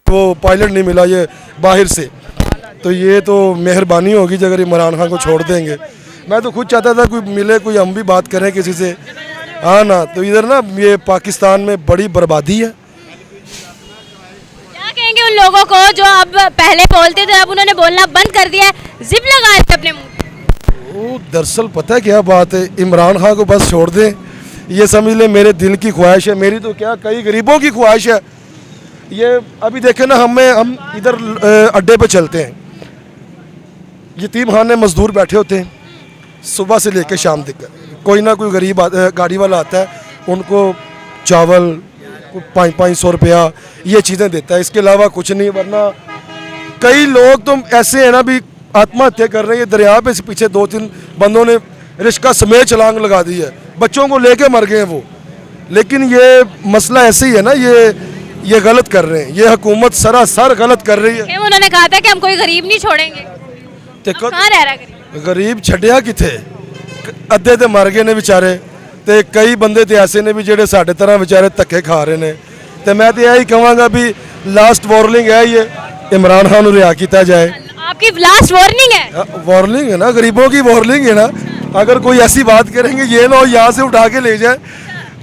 वो पायलट नहीं मिला ये बाहर से, तो ये तो मेहरबानी होगी अगर इमरान खान को छोड़ देंगे। मैं तो खुद चाहता था कोई मिले, कोई हम भी बात करें किसी से। हाँ ना, तो इधर ना ये पाकिस्तान में बड़ी बर्बादी है। क्या कहेंगे उन लोगों को जो अब पहले बोलते थे, अब उन्होंने बोलना बंद कर दिया है, जिप लगा है अपने मुंह? वो दरअसल पता है क्या बात है, इमरान खान को बस छोड़ दें, ये समझ ले मेरे दिल की ख्वाहिश है, मेरी तो क्या कई गरीबों की ख्वाहिश है। ये अभी देखे ना, हम इधर अड्डे पे चलते हैं, यतीम खाने मजदूर बैठे होते हैं, सुबह से लेकर शाम तक कोई ना कोई गरीब गाड़ी वाला आता है, उनको चावल 500 रुपया ये चीज़ें देता है, इसके अलावा कुछ नहीं। वरना कई लोग तो ऐसे हैं ना भी आत्महत्या कर रहे हैं। दरिया पे से पीछे 2-3 बंदों ने रिश्का समेत छलांग लगा दी है, बच्चों को लेके मर गए हैं वो। लेकिन ये मसला ऐसे ही है ना, ये गलत कर रहे हैं, ये हुकूमत सरासर गलत कर रही है। उन्होंने कहा था कि हम कोई गरीब नहीं छोड़ेंगे। कहाँ रह रहा गरीब? गरीब छड़िया किथे, अद्धे ते मर गए ने बेचारे, ते कई बंदे ते ऐसे ने भी जेडे साडे तरह बेचारे धक्के खा रहे ने। ते मैं तो यही कहूँगा भी लास्ट वार्निंग है, ये इमरान खान को रिहा किया जाए। आपकी लास्ट वार्निंग है? वार्निंग है ना, गरीबों की वार्निंग है ना। अगर कोई ऐसी बात करेंगे, ये ना हो यहाँ से उठा के ले जाए,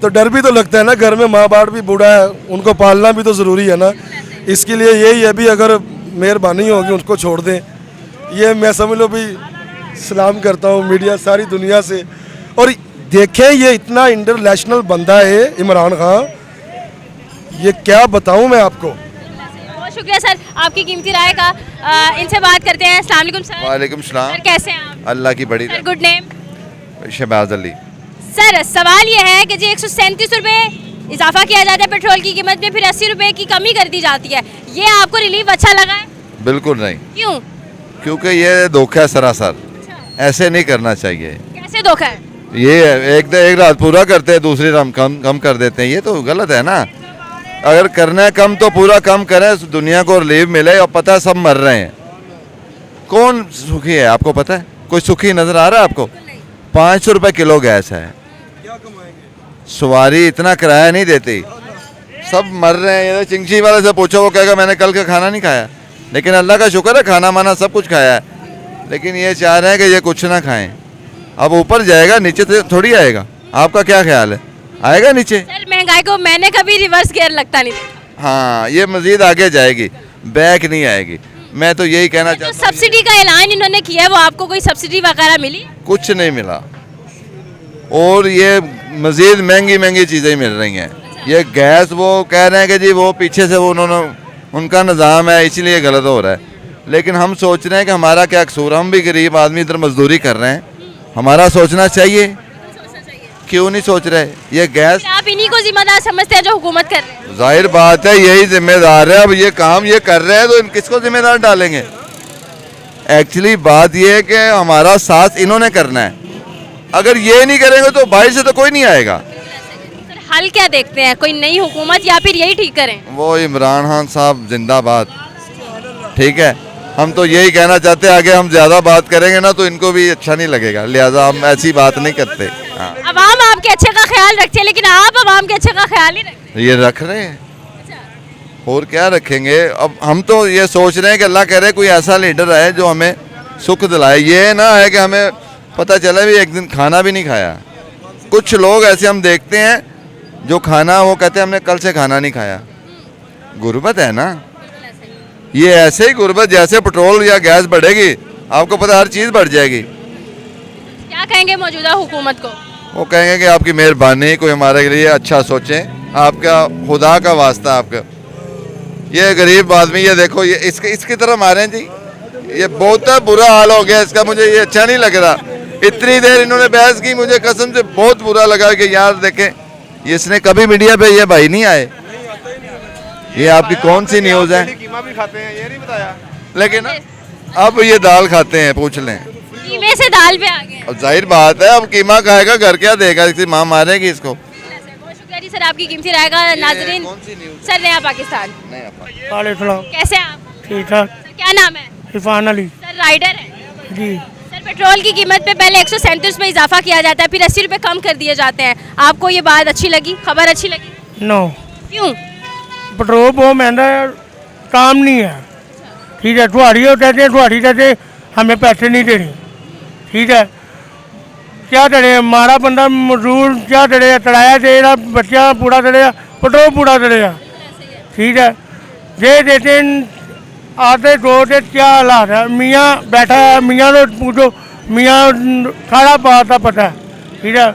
तो डर भी तो लगता है ना। घर में माँ बाप भी बूढ़ा है, उनको पालना भी तो ज़रूरी है ना। इसके लिए यही है भी अगर मेहरबानी होगी उनको छोड़ दें। ये मैं समझ लो भी सलाम करता हूँ मीडिया सारी दुनिया से। और देखें ये इतना इंटरनेशनल बंदा है इमरान खान, ये क्या बताऊँ मैं आपको। बहुत शुक्रिया सर आपकी कीमती राय का। इनसे बात करते हैं। अस्सलाम वालेकुम सर। वालेकुम सलाम। सर कैसे हैं आप? अल्लाह की बड़ी sir good name? Shahbaz Ali. Sir सवाल ये है कि जी 137 रुपये इजाफा किया जाता है पेट्रोल की कीमत में, फिर 80 रुपये की कमी कर दी जाती है, ये आपको रिलीफ अच्छा लगा है? बिल्कुल नहीं। क्यों? क्योंकि ये धोखा है सरासर, ऐसे नहीं करना चाहिए। कैसे धोखा है? ये एक रात पूरा करते हैं, दूसरी रात कम कर देते हैं, ये तो गलत है ना। अगर करना है कम तो पूरा कम करें, दुनिया को रिलीफ मिले। और पता है सब मर रहे हैं, कौन सुखी है आपको पता है? कोई सुखी नजर आ रहा है आपको? 500 रुपये किलो गैस है, सवारी इतना किराया नहीं देती, सब मर रहे हैं। ये चिंगची वाले से पूछो, वो कहेगा मैंने कल का खाना नहीं खाया। लेकिन अल्लाह का शुक्र है खाना माना सब कुछ खाया है, लेकिन ये चाह रहे हैं कि ये कुछ ना खाएं। अब ऊपर जाएगा, नीचे तो थोड़ी आएगा। आपका क्या ख्याल है, आएगा नीचे? सर महंगाई को मैंने कभी रिवर्स गियर लगता नहीं देखा। हाँ ये मज़ीद आगे जाएगी, बैक नहीं आएगी। मैं तो यही कहना जो चाहता हूँ, सब्सिडी का ऐलान इन्होंने किया है वो आपको कोई सब्सिडी वगैरह मिली? कुछ नहीं मिला और ये मज़ीद महंगी महंगी चीज़ें मिल रही हैं। ये गैस वो कह रहे हैं कि जी वो पीछे से वो उन्होंने उनका निज़ाम है इसलिए गलत हो रहा है, लेकिन हम सोच रहे हैं कि हमारा क्या कसूर, हम भी गरीब आदमी इधर मजदूरी कर रहे हैं, हमारा सोचना चाहिए, क्यों नहीं सोच रहे? ये गैस आप इन्हीं को जिम्मेदार समझते हैं जो हुकूमत कर रहे हैं? जाहिर बात है यही जिम्मेदार है। अब ये काम ये कर रहे हैं तो किसको जिम्मेदार डालेंगे? एक्चुअली बात ये है कि हमारा साथ इन्होंने करना है, अगर ये नहीं करेंगे तो बाहर से तो कोई नहीं आएगा। सर हल क्या देखते हैं, कोई नई हुकूमत या फिर यही ठीक करें? वो इमरान खान साहब जिंदाबाद, ठीक है। हम तो यही कहना चाहते हैं, आगे हम ज़्यादा बात करेंगे ना तो इनको भी अच्छा नहीं लगेगा, लिहाजा हम ऐसी बात नहीं करते। हाँ अवाम आपके अच्छे का ख्याल रखती है लेकिन आप अवाम के अच्छे का ख्याल ही रखते ये रख रहे हैं, और क्या रखेंगे? अब हम तो ये सोच रहे हैं कि अल्लाह करे कोई ऐसा लीडर आए जो हमें सुख दिलाए, ये ना है कि हमें पता चला भी एक दिन खाना भी नहीं खाया। कुछ लोग ऐसे हम देखते हैं जो खाना वो कहते हैं हमने कल से खाना नहीं खाया, गुर्बत है ना। ये ऐसे ही गुर्बत, जैसे पेट्रोल या गैस बढ़ेगी आपको पता हर चीज़ बढ़ जाएगी। क्या कहेंगे मौजूदा हुकूमत को? वो कहेंगे कि आपकी मेहरबानी, कोई हमारे लिए अच्छा सोचें, आपका खुदा का वास्ता आपका। ये गरीब आदमी, ये देखो ये इसकी तरफ मारे हैं जी, ये बहुत बुरा हाल हो गया इसका, मुझे ये अच्छा नहीं लग रहा। इतनी देर इन्होंने बहस की, मुझे कसम से बहुत बुरा लगा कि यार देखें इसने कभी मीडिया पे ये भाई नहीं आए, ये आपकी कौन सी न्यूज़ है? कीमा भी खाते हैं ये नहीं बताया। लेकिन अब ये दाल खाते हैं, पूछ लें। कीमे से दाल पे आ गए। अब जाहिर बात है, अब कीमा खाएगा घर क्या देगा, इसकी माँ मारेगी इसको। बहुत शुक्रिया जी सर आपकी कीमती रहेगा। नाजरीन सर नया पाकिस्तान, कैसे हैं आप? ठीक ठाक। सर क्या नाम है? इरफान अली सर राइडर है जी। सर पेट्रोल की कीमत पे पहले 137 में इजाफा किया जाता है, फिर 80 रुपए कम कर दिए जाते हैं। आपको ये बात अच्छी लगी, खबर अच्छी लगी? नो, क्यों? पेट्रोल बहुत महंगा है, काम नहीं है, ठीक है। थोड़ी कहते हमें पैसे नहीं देने, ठीक है। क्या करे हमारा बंदा मजदूर, क्या करे, तड़ाया देगा, बच्चा पूरा तड़ेगा, पेट्रोल पूरा तड़ेगा, ठीक है। दे देते हैं आते दो से क्या हालात है। मियाँ बैठा है, मियाँ को पूछो, मियाँ खड़ा पाता पता है, ठीक है।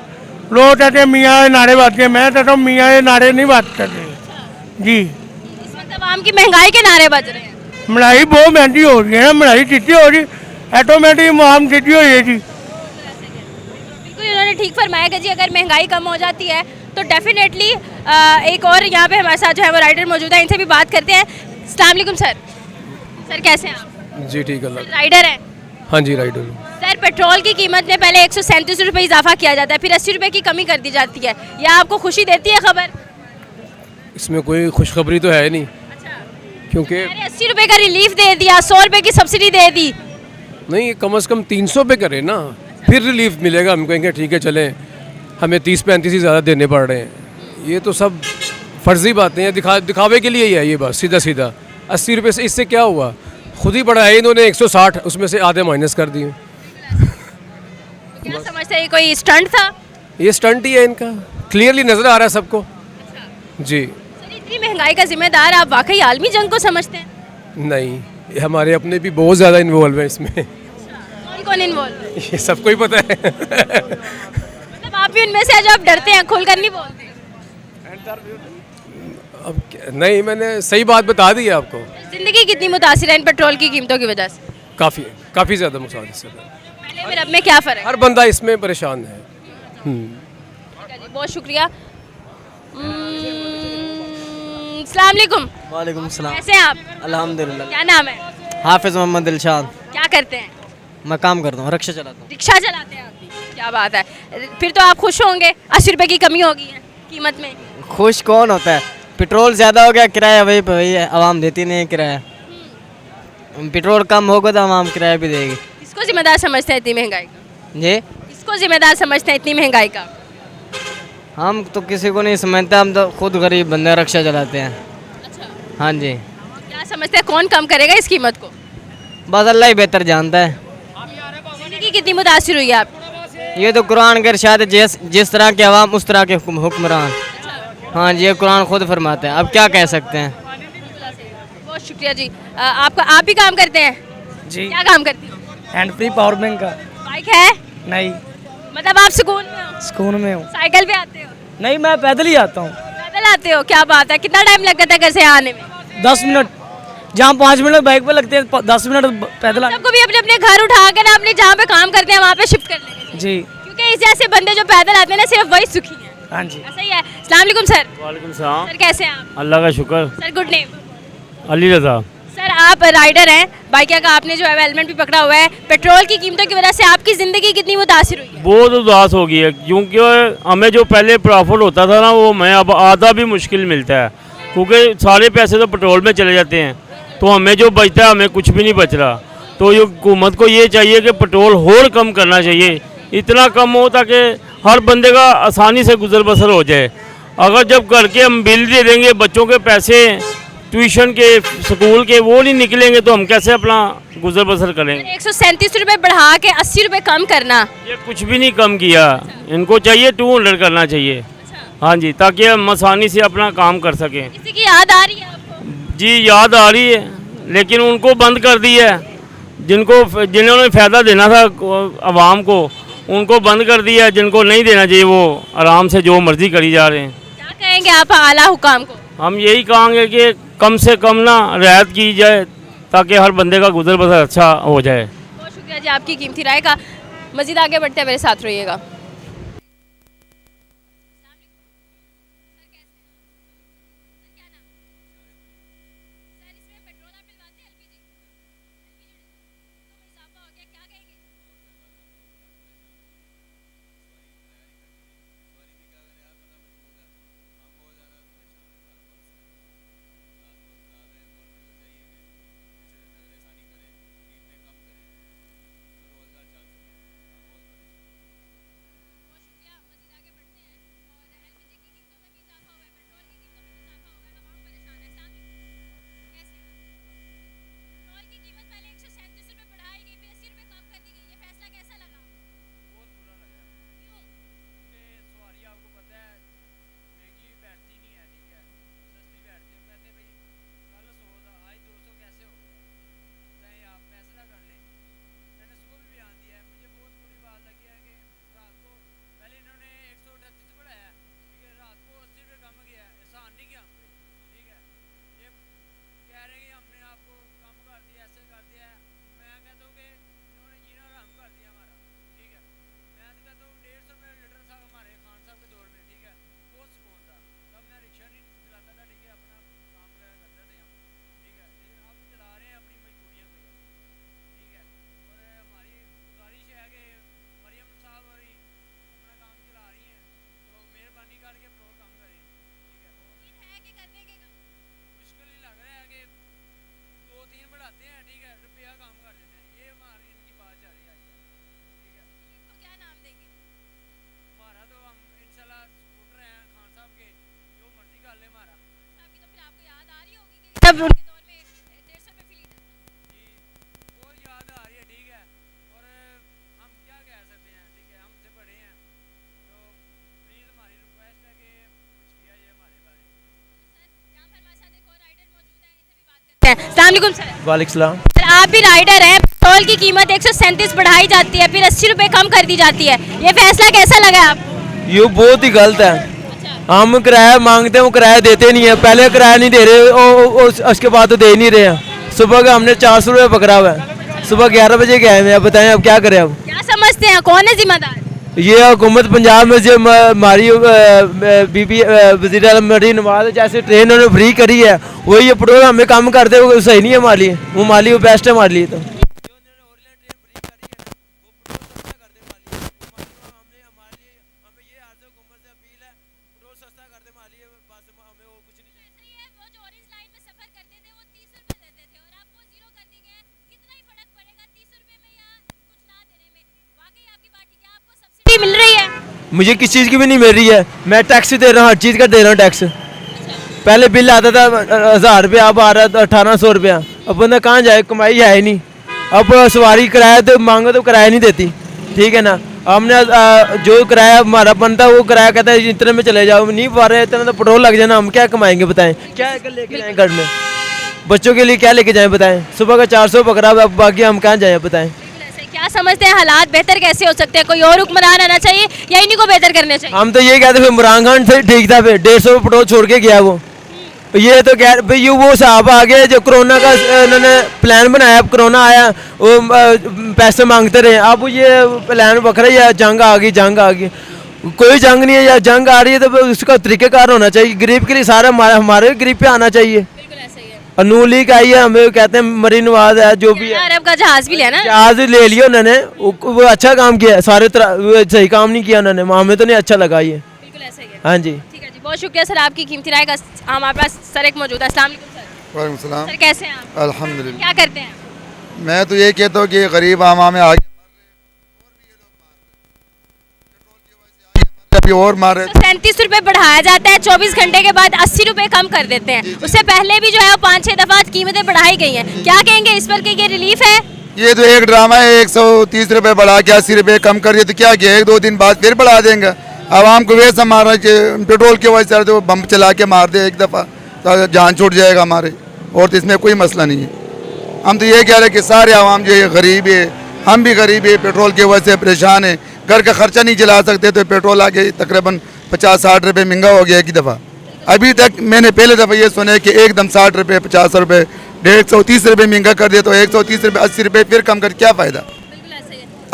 लोग कहते हैं मियाँ नारे बाजते हैं, मैं कहता हूँ मियाँ ये नारे नहीं बात करते जी। इस वक्त आवाम की महंगाई के नारे बज रहे हैं। महंगाई बहुत महंगी हो रही है ना, महंगाई सीधी हो रही, ऑटोमेटिक मुआम सीधी हो रही है जी। बिल्कुल इन्होंने ठीक फरमाया कि जी अगर महंगाई कम हो जाती है तो डेफिनेटली एक और यहाँ पे हमारे साथ जो है वो राइडर मौजूद है, इनसे भी बात करते हैं। अस्सलाम वालेकुम सर। सर कैसे हैं आप? जी ठीक है। राइडर हैं? हाँ जी राइडर। सर पेट्रोल की कीमत में पहले 137 रुपये इजाफा किया जाता है, फिर 80 रुपये की कमी कर दी जाती है, यह आपको खुशी देती है खबर? इसमें कोई खुशखबरी तो है नहीं, क्योंकि 80 रुपये का रिलीफ दे दिया, 100 रुपये की सब्सिडी दे दी। नहीं, कम से कम 300 पे करें ना, फिर रिलीफ मिलेगा। हम कहेंगे ठीक है चलें, हमें 30-35 ही ज़्यादा देने पड़ रहे हैं। ये तो सब फर्जी बातें हैं, दिखावे के लिए ही है ये बात, सीधा सीधा। 80 रुपये से इससे क्या हुआ? खुद ही बढ़ाया इन्होंने 160, उसमें से आधे माइनस कर दिए। क्या समझते हैं, कोई स्टंट था? ये स्टंट ही है इनका, क्लियरली नज़र आ रहा है सबको जी। सर इतनी महंगाई का जिम्मेदार आप वाकई आलमी जंग को समझते हैं? नहीं, हमारे अपने भी बहुत ज़्यादा इन्वॉल्व हैं इसमें। कौन कौन इन्वॉल्व है? ये सबको ही पता है। मतलब आप भी उनमें से हैं जो आप डरते हैं, खुलकर नहीं बोलते? अब नहीं, मैंने सही बात बता दी है आपको। जिंदगी कितनी मुतासिर है इन पेट्रोल की कीमतों की वजह से? काफ़ी ज़्यादा मुतासिर है। पहले में अब में क्या फ़र्क है? हर बंदा इसमें परेशान है। ठीक है जी, बहुत शुक्रिया। अस्सलाम वालेकुम। वालेकुम सलाम। कैसे हैं आप? अल्हम्दुलिल्लाह। क्या नाम है? हाफिज़ मोहम्मद दिलशाद। क्या करते हैं? मैं काम करता हूँ, रिक्शा चलाता हूँ। रिक्शा चलाते हैं आप भी? क्या बात है, फिर तो आप खुश होंगे, 80 रुपये की कमी होगी है कीमत में। खुश कौन होता है? पेट्रोल ज़्यादा हो गया, किराया वही पे वही है, आवाम देती नहीं है किराया। पेट्रोल कम होगा तो आवाम किराया भी देगी। किसको जिम्मेदार समझते हैं इतनी महंगाई का? जी, किसको जिम्मेदार समझते हैं इतनी महंगाई का? हम तो किसी को नहीं समझते, हम तो खुद गरीब बंदे रिक्शा चलाते हैं। अच्छा, हाँ जी। क्या समझते हैं कौन कम करेगा इस कीमत को? बस अल्लाह ही बेहतर जानता है। जिंदगी कितनी मुतासिर हुई है आप? ये तो कुरान के इरशाद है, जिस तरह के अवाम उस तरह के हुक्मरान। हाँ जी, ये कुरान खुद फरमाते हैं, अब क्या कह सकते हैं। बहुत शुक्रिया जी। आपका आप भी काम करते हैं जी, क्या काम करते हो? हैंड फ्री पावर बैंक का। बाइक है? नहीं, मतलब आप सुकून में हो? स्कूल में हूँ। साइकिल पे आते हो? नहीं, मैं पैदल ही आता हूँ। पैदल आते हो? क्या बात है, कितना टाइम लगता है घर से आने में? 10 मिनट, जहाँ 5 मिनट बाइक पे लगते हैं 10 मिनट पैदल सबको भी अपने अपने घर उठा के ना अपने जहाँ पे काम करते हैं वहाँ पे शिफ्ट कर लेंगे, जी। क्योंकि इस जैसे बंदे जो पैदल आते हैं ना सिर्फ वही सुखी है। हाँ जी। ऐसा ही है। अस्सलाम वालेकुम सर। वालेकुम सलाम। सर कैसे हैं आप? अल्लाह का शुक्र। Sir good name? Ali Raza. Sir आप राइडर हैं, बाइकिया का आपने जो है हेलमेट भी पकड़ा हुआ है, पेट्रोल की कीमतों की वजह से आपकी ज़िंदगी कितनी मुतासिर हुई है? बहुत उदास हो गई है, क्योंकि हमें जो पहले प्रॉफिट होता था ना वो हमें अब आधा भी मुश्किल मिलता है, क्योंकि सारे पैसे तो पेट्रोल में चले जाते हैं, तो हमें जो बचता है हमें कुछ भी नहीं बच रहा। तो ये हुकूमत को ये चाहिए कि पेट्रोल और कम करना चाहिए, इतना कम हो ताकि हर बंदे का आसानी से गुजर बसर हो जाए। अगर जब घर के हम बिल दे देंगे, बच्चों के पैसे ट्यूशन के स्कूल के वो नहीं निकलेंगे, तो हम कैसे अपना गुजर बसर करेंगे? 137 रुपये बढ़ा के 80 रुपये कम करना, ये कुछ भी नहीं कम किया, इनको चाहिए 200 करना चाहिए। हाँ जी, ताकि हम आसानी से अपना काम कर सकें। किसी की याद आ रही है आपको? जी याद आ रही है, लेकिन उनको बंद कर दी है, जिन्होंने फ़ायदा देना था आवाम को उनको बंद कर दिया, जिनको नहीं देना चाहिए वो आराम से जो मर्जी करी जा रहे हैं। क्या कहेंगे आप आला हुकाम को? हम यही कहेंगे कि कम से कम ना रियायत की जाए, ताकि हर बंदे का गुजर बसर अच्छा हो जाए। बहुत शुक्रिया जी आपकी कीमती राय का। मज़ीद आगे बढ़ते हैं, मेरे साथ रहिएगा। तब उनके दौर में 150 रुपये फी लीटर बहुत याद आ रही है, ठीक है, और हम क्या कह सकते हैं, ठीक है, हमसे बड़े हैं, तो प्लीज़ हमारी रिक्वेस्ट है कि कुछ किया जाए हमारे बारे में। यहाँ पर हमारे साथ एक और राइडर मौजूद है, इनसे भी बात करते हैं। अस्सलाम वालेकुम सर। वालेकुम सलाम। सर आप भी राइडर हैं, पेट्रोल की कीमत 137 बढ़ाई जाती है, फिर 80 रुपये कम कर दी जाती है, ये फैसला कैसा लगा आपको? ये बहुत ही गलत है। हम किराया मांगते हैं, वो किराया देते नहीं है, पहले किराया नहीं दे रहे, उसके बाद तो दे नहीं रहे हैं। सुबह का हमने 400 रुपये पकड़ा हुआ है, सुबह 11 बजे गए हैं। अब बताएं अब क्या करें? अब क्या समझते हैं कौन है जिम्मेदार? ये हुकूमत पंजाब में जो हमारी बीबी वज़ीर आज़म मरीम नवाज जैसे ट्रेन उन्होंने फ्री करी है, वही ये पेट्रोल हमें कम करते हुए सही नहीं है हमारे लिए, वो हमारे लिए बेस्ट है हमारे लिए। तो मिल रही है? मुझे किस चीज़ की भी नहीं मिल रही है, मैं टैक्स दे रहा हूँ, हर चीज़ का दे रहा हूँ टैक्स। पहले बिल आता था 1000 रुपया, अब आ रहा था 1800 रुपया। अब बंदा कहाँ जाए, कमाई है ही नहीं। अब सवारी किराया तो मांगो तो किराया नहीं देती, ठीक है ना। हमने जो किराया हमारा बनता है वो किराया कहता है इतने में चले जाओ, नहीं पा रहे इतना तो पेट्रोल लग जाना, हम क्या कमाएंगे बताएं, क्या लेके जाएं घर में, बच्चों के लिए क्या लेके जाएं बताएं, सुबह का 400 पकड़ा हुआ, बाकी हम कहाँ जाएं बताएं। क्या समझते हैं हालात बेहतर कैसे हो सकते हैं? कोई और हुक्मरान आना चाहिए या इन्हीं को बेहतर करने चाहिए? हम तो ये कहते फिर इमरान खान से ठीक था, फिर 150 पेट्रोल छोड़ के गया वो, ये तो कह भाई ये वो साहब आ गए जो कोरोना का उन्होंने प्लान बनाया, अब कोरोना आया वो पैसे मांगते रहे, अब ये प्लान बखरा ही है, जंग आ गई, कोई जंग नहीं है, या जंग आ रही है तो उसका तरीक़ेकार होना चाहिए, गरीब के लिए सारा हमारे गरीब पे आना चाहिए। नून लीग आई है, हमें कहते हैं मरी नवाज है जो भी है, अरब का जहाज भी लिया ना, जहाज ले लिया उन्होंने, वो अच्छा काम किया, सारे सही काम नहीं किया उन्होंने, हमें तो नहीं अच्छा लगा ये। बिल्कुल ऐसा ही है। हाँ जी, ठीक है जी, बहुत शुक्रिया सर आपकी कीमती राय का। हमारे पास सर एक मौजूद है। अस्सलाम वालेकुम सर। वालेकुम सलाम। सर कैसे हैं आप? अल्हम्दुलिल्लाह। क्या करते हैं? मैं तो ये कहता हूँ कि गरीब आवाम में आगे अभी और मार रहे। 37 रुपए बढ़ाया जाता है, 24 घंटे के बाद 80 रुपए कम कर देते हैं। उससे पहले भी जो है 5-6 दफा कीमतें बढ़ाई गई हैं। क्या कहेंगे इस पर कि ये रिलीफ है? ये तो एक ड्रामा है, 130 रुपए बढ़ा के 80 रुपए कम कर दिए तो क्या किया, 1-2 दिन बाद फिर बढ़ा देंगे। आवाम को वैसा मारना चाहिए, पेट्रोल की वजह से तो बम चला के मार दे एक दफ़ा तो जान छूट जाएगा हमारे, और तो इसमें कोई मसला नहीं है। हम तो ये कह रहे हैं कि सारे आवाम जो है गरीब है, हम भी गरीब है, पेट्रोल की वजह से परेशान है, घर का खर्चा नहीं चला सकते, तो पेट्रोल आके तकरीबन 50-60 रुपये महंगा हो गया एक दफ़ा। अभी तक मैंने पहले दफ़ा ये सुना है कि एकदम 60 रुपये 50 रुपये 130 रुपये महंगा कर दिया, तो 130 रुपये 80 रुपये फिर कम कर क्या फ़ायदा,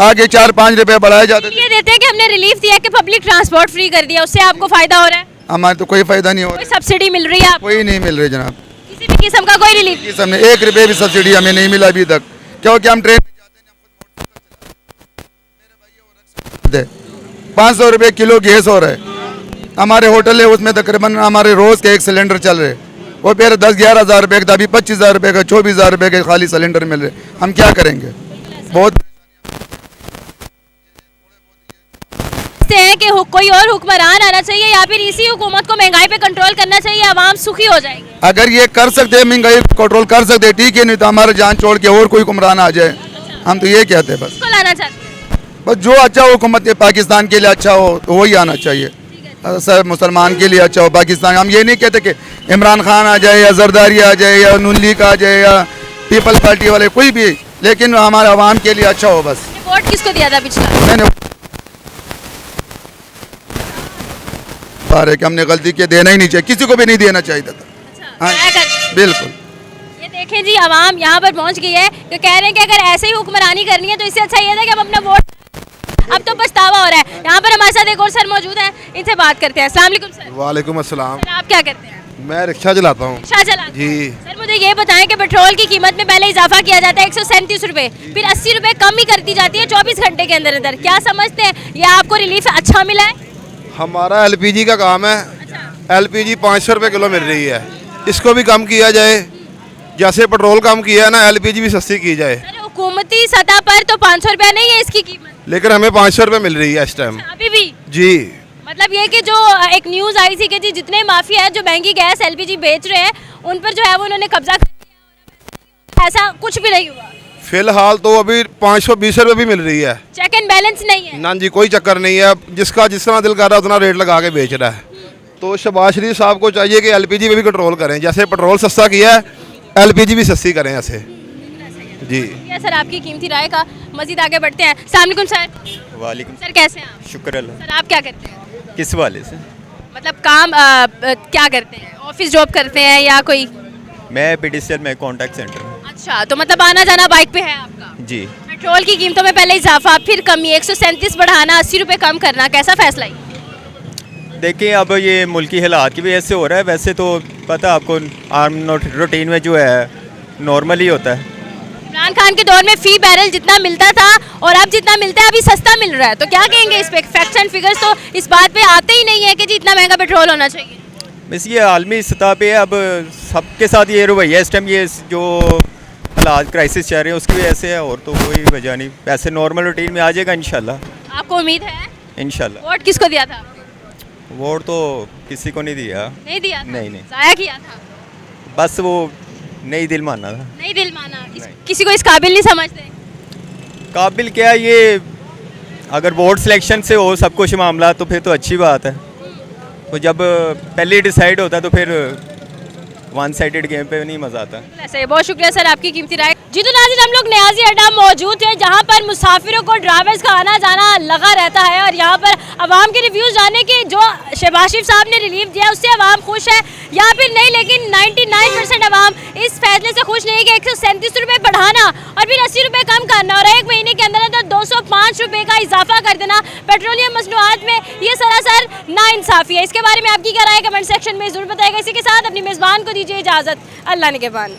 आगे 4-5 रुपये बढ़ाए जाते। ये देते हैं कि हमने रिलीफ दिया कि पब्लिक ट्रांसपोर्ट फ्री कर दिया, उससे आपको फायदा हो रहा है? हमारे तो कोई फ़ायदा नहीं हो कोई रहा, सब्सिडी मिल रही है आपको? कोई नहीं मिल रही जनाब, किसी भी किस्म का कोई रिलीफ? इस हमने 1 रुपये भी सब्सिडी हमें नहीं मिला अभी तक, क्योंकि हम ट्रेन 500 रुपये किलो गैस हो रहा है, हमारे होटल है उसमें तकरीबन हमारे रोज़ के 1 सिलेंडर चल रहे, वो पहले 10-11 हज़ार रुपये का, अभी 25,000 रुपये का, 24,000 रुपये के खाली सिलेंडर मिल रहे, हम क्या करेंगे? बहुत हैं कि कोई और हुक्मरान आना चाहिए या फिर इसी हुकूमत को महंगाई पे कंट्रोल करना चाहिए, आवाम सुखी हो जाएगी? अगर ये कर सकते हैं, महंगाई कंट्रोल कर सकते हैं ठीक है, नहीं तो हमारे जान छोड़ के और कोई हुक्मरान आ जाए, हम तो ये कहते हैं बस। किसको लाना चाहते हैं? बस जो अच्छा हुकूमत पाकिस्तान के लिए अच्छा हो तो वही आना चाहिए, सब मुसलमान के लिए अच्छा हो पाकिस्तान। हम ये नहीं कहते कि इमरान खान आ जाए या जरदारी आ जाए या नून लीग आ जाए या पीपल्स पार्टी वाले, कोई भी, लेकिन हमारे आवाम के लिए अच्छा हो बस। वोट किसको दिया था पिछला? मैंने कि हमने गलती की, देना ही नहीं चाहिए, किसी को भी नहीं देना चाहिए था। हाँ बिल्कुल। ये देखें जी, आवाम यहाँ पर पहुँच गई है कि कह रहे हैं कि अगर ऐसे ही हुक्मरानी करनी है तो इससे अच्छा ये था कि हम अपना वोट, अब तो पछतावा हो रहा है। यहाँ पर हमारे साथ एक और सर मौजूद हैं, इनसे बात करते हैं। अस्सलाम वालेकुम सर। वालेकुम अस्सलाम। सर आप क्या करते हैं? मैं रिक्शा चलाता हूँ। रिक्शा चलाते हैं? जी। सर मुझे ये बताएं कि पेट्रोल की कीमत में पहले इजाफा किया जाता है 137 रुपये, फिर 80 रुपये कम ही कर दी जाती है 24 घंटे के अंदर अंदर। क्या समझते हैं ये आपको रिलीफ अच्छा मिला है? हमारा LPG का काम है। LPG 500 रुपये किलो मिल रही है, इसको भी कम किया जाए, जैसे पेट्रोल कम किया है ना, LPG भी सस्ती की जाए। हुकूमती सतह पर तो 500 रुपया नहीं है इसकी कीमत, लेकिन हमें 500 रुपये मिल रही है इस टाइम। अभी भी? जी। मतलब ये कि जो एक न्यूज़ आई थी कि जी जितने माफिया है जो महंगी गैस LPG बेच रहे हैं उन पर जो है वो उन्होंने कब्जा कर लिया, ऐसा कुछ भी नहीं हुआ? फिलहाल तो अभी 520 रुपये भी मिल रही है। चेक एंड बैलेंस नहीं है? ना जी, कोई चक्कर नहीं है, जिसका जितना दिल कर रहा है उतना रेट लगा के बेच रहा है। तो शहबाज शरीफ साहब को चाहिए कि LPG पे भी कंट्रोल करें, जैसे पेट्रोल सस्ता किया है LPG भी सस्ती करें ऐसे। जी सर आपकी कीमती राय का। मजीद आगे बढ़ते हैं। अस्सलाम वालेकुम सर। वालेकुम सर कैसे हैं आप? शुक्र अल्लाह। सर आप क्या करते हैं? किस वाले से? मतलब काम क्या करते हैं? ऑफिस जॉब करते हैं या कोई? मैं PDCL में कॉन्टैक्ट सेंटर में। अच्छा, तो मतलब आना जाना बाइक पे है आपका? जी। पेट्रोल की कीमतों में पहले इजाफा, फिर कमी, 137 बढ़ाना, 80 रुपये कम करना, कैसा फैसला है? देखिए अब ये मुल्की हालात की वजह से हो रहा है, वैसे तो पता आपको आम रूटीन में जो है नॉर्मल ही होता है। इमरान खान के दौर में फी बैरल जितना मिलता था और अब जितना मिलता है अभी सस्ता मिल रहा है, तो क्या कहेंगे इस पे? फैक्ट्स एंड फिगर्स तो इस बात पे आते ही नहीं है कि जी इतना महंगा पेट्रोल होना चाहिए। बस ये आलमी सतह पे अब सबके साथ ये रवैया इस टाइम, ये जो हालात क्राइसिस चल रहे हैं उसकी वजह से है, और तो कोई वजह नहीं। वैसे नॉर्मल रूटीन में आ जाएगा इंशाल्लाह। आपको उम्मीद है? इंशाल्लाह। वोट किसको दिया था? वोट तो किसी को नहीं दिया। नहीं दिया था? नहीं। जाया किया था? बस वो नहीं दिल माना था। नहीं दिल माना? किसी को इस काबिल नहीं समझते? काबिल क्या, ये अगर वोट सिलेक्शन से हो सब कुछ मामला तो फिर तो अच्छी बात है। तो जब पहले ही डिसाइड होता है तो फिर वन साइडेड गेम पे नहीं मज़ा आता। ऐसे बहुत शुक्रिया सर आपकी कीमती राय। जी तो नाज़रीन, हम लोग न्याजी अड्डा मौजूद है जहां पर मुसाफिरों को ड्राइवर्स का आना जाना लगा रहता है और यहां पर आवाम के रिव्यूज़ जानने की जो शहबाज शरीफ साहब ने रिलीफ दिया उससे आवाम खुश है या फिर नहीं, लेकिन 99% आवाम इस फैसले से खुश नहीं कि 137 रुपये बढ़ाना और फिर 80 रुपये कम करना और 1 महीने के अंदर अंदर 205 रुपये का इजाफा कर देना पेट्रोलियम मसनूआत में, ये सरासर नाइंसाफ़ी है। इसके बारे में आपकी क्या राय है कमेंट सेक्शन में ज़रूर बताएगा। इसी के साथ अपनी मेज़बान को दीजिए इजाज़त। अल्लाह निगहबान।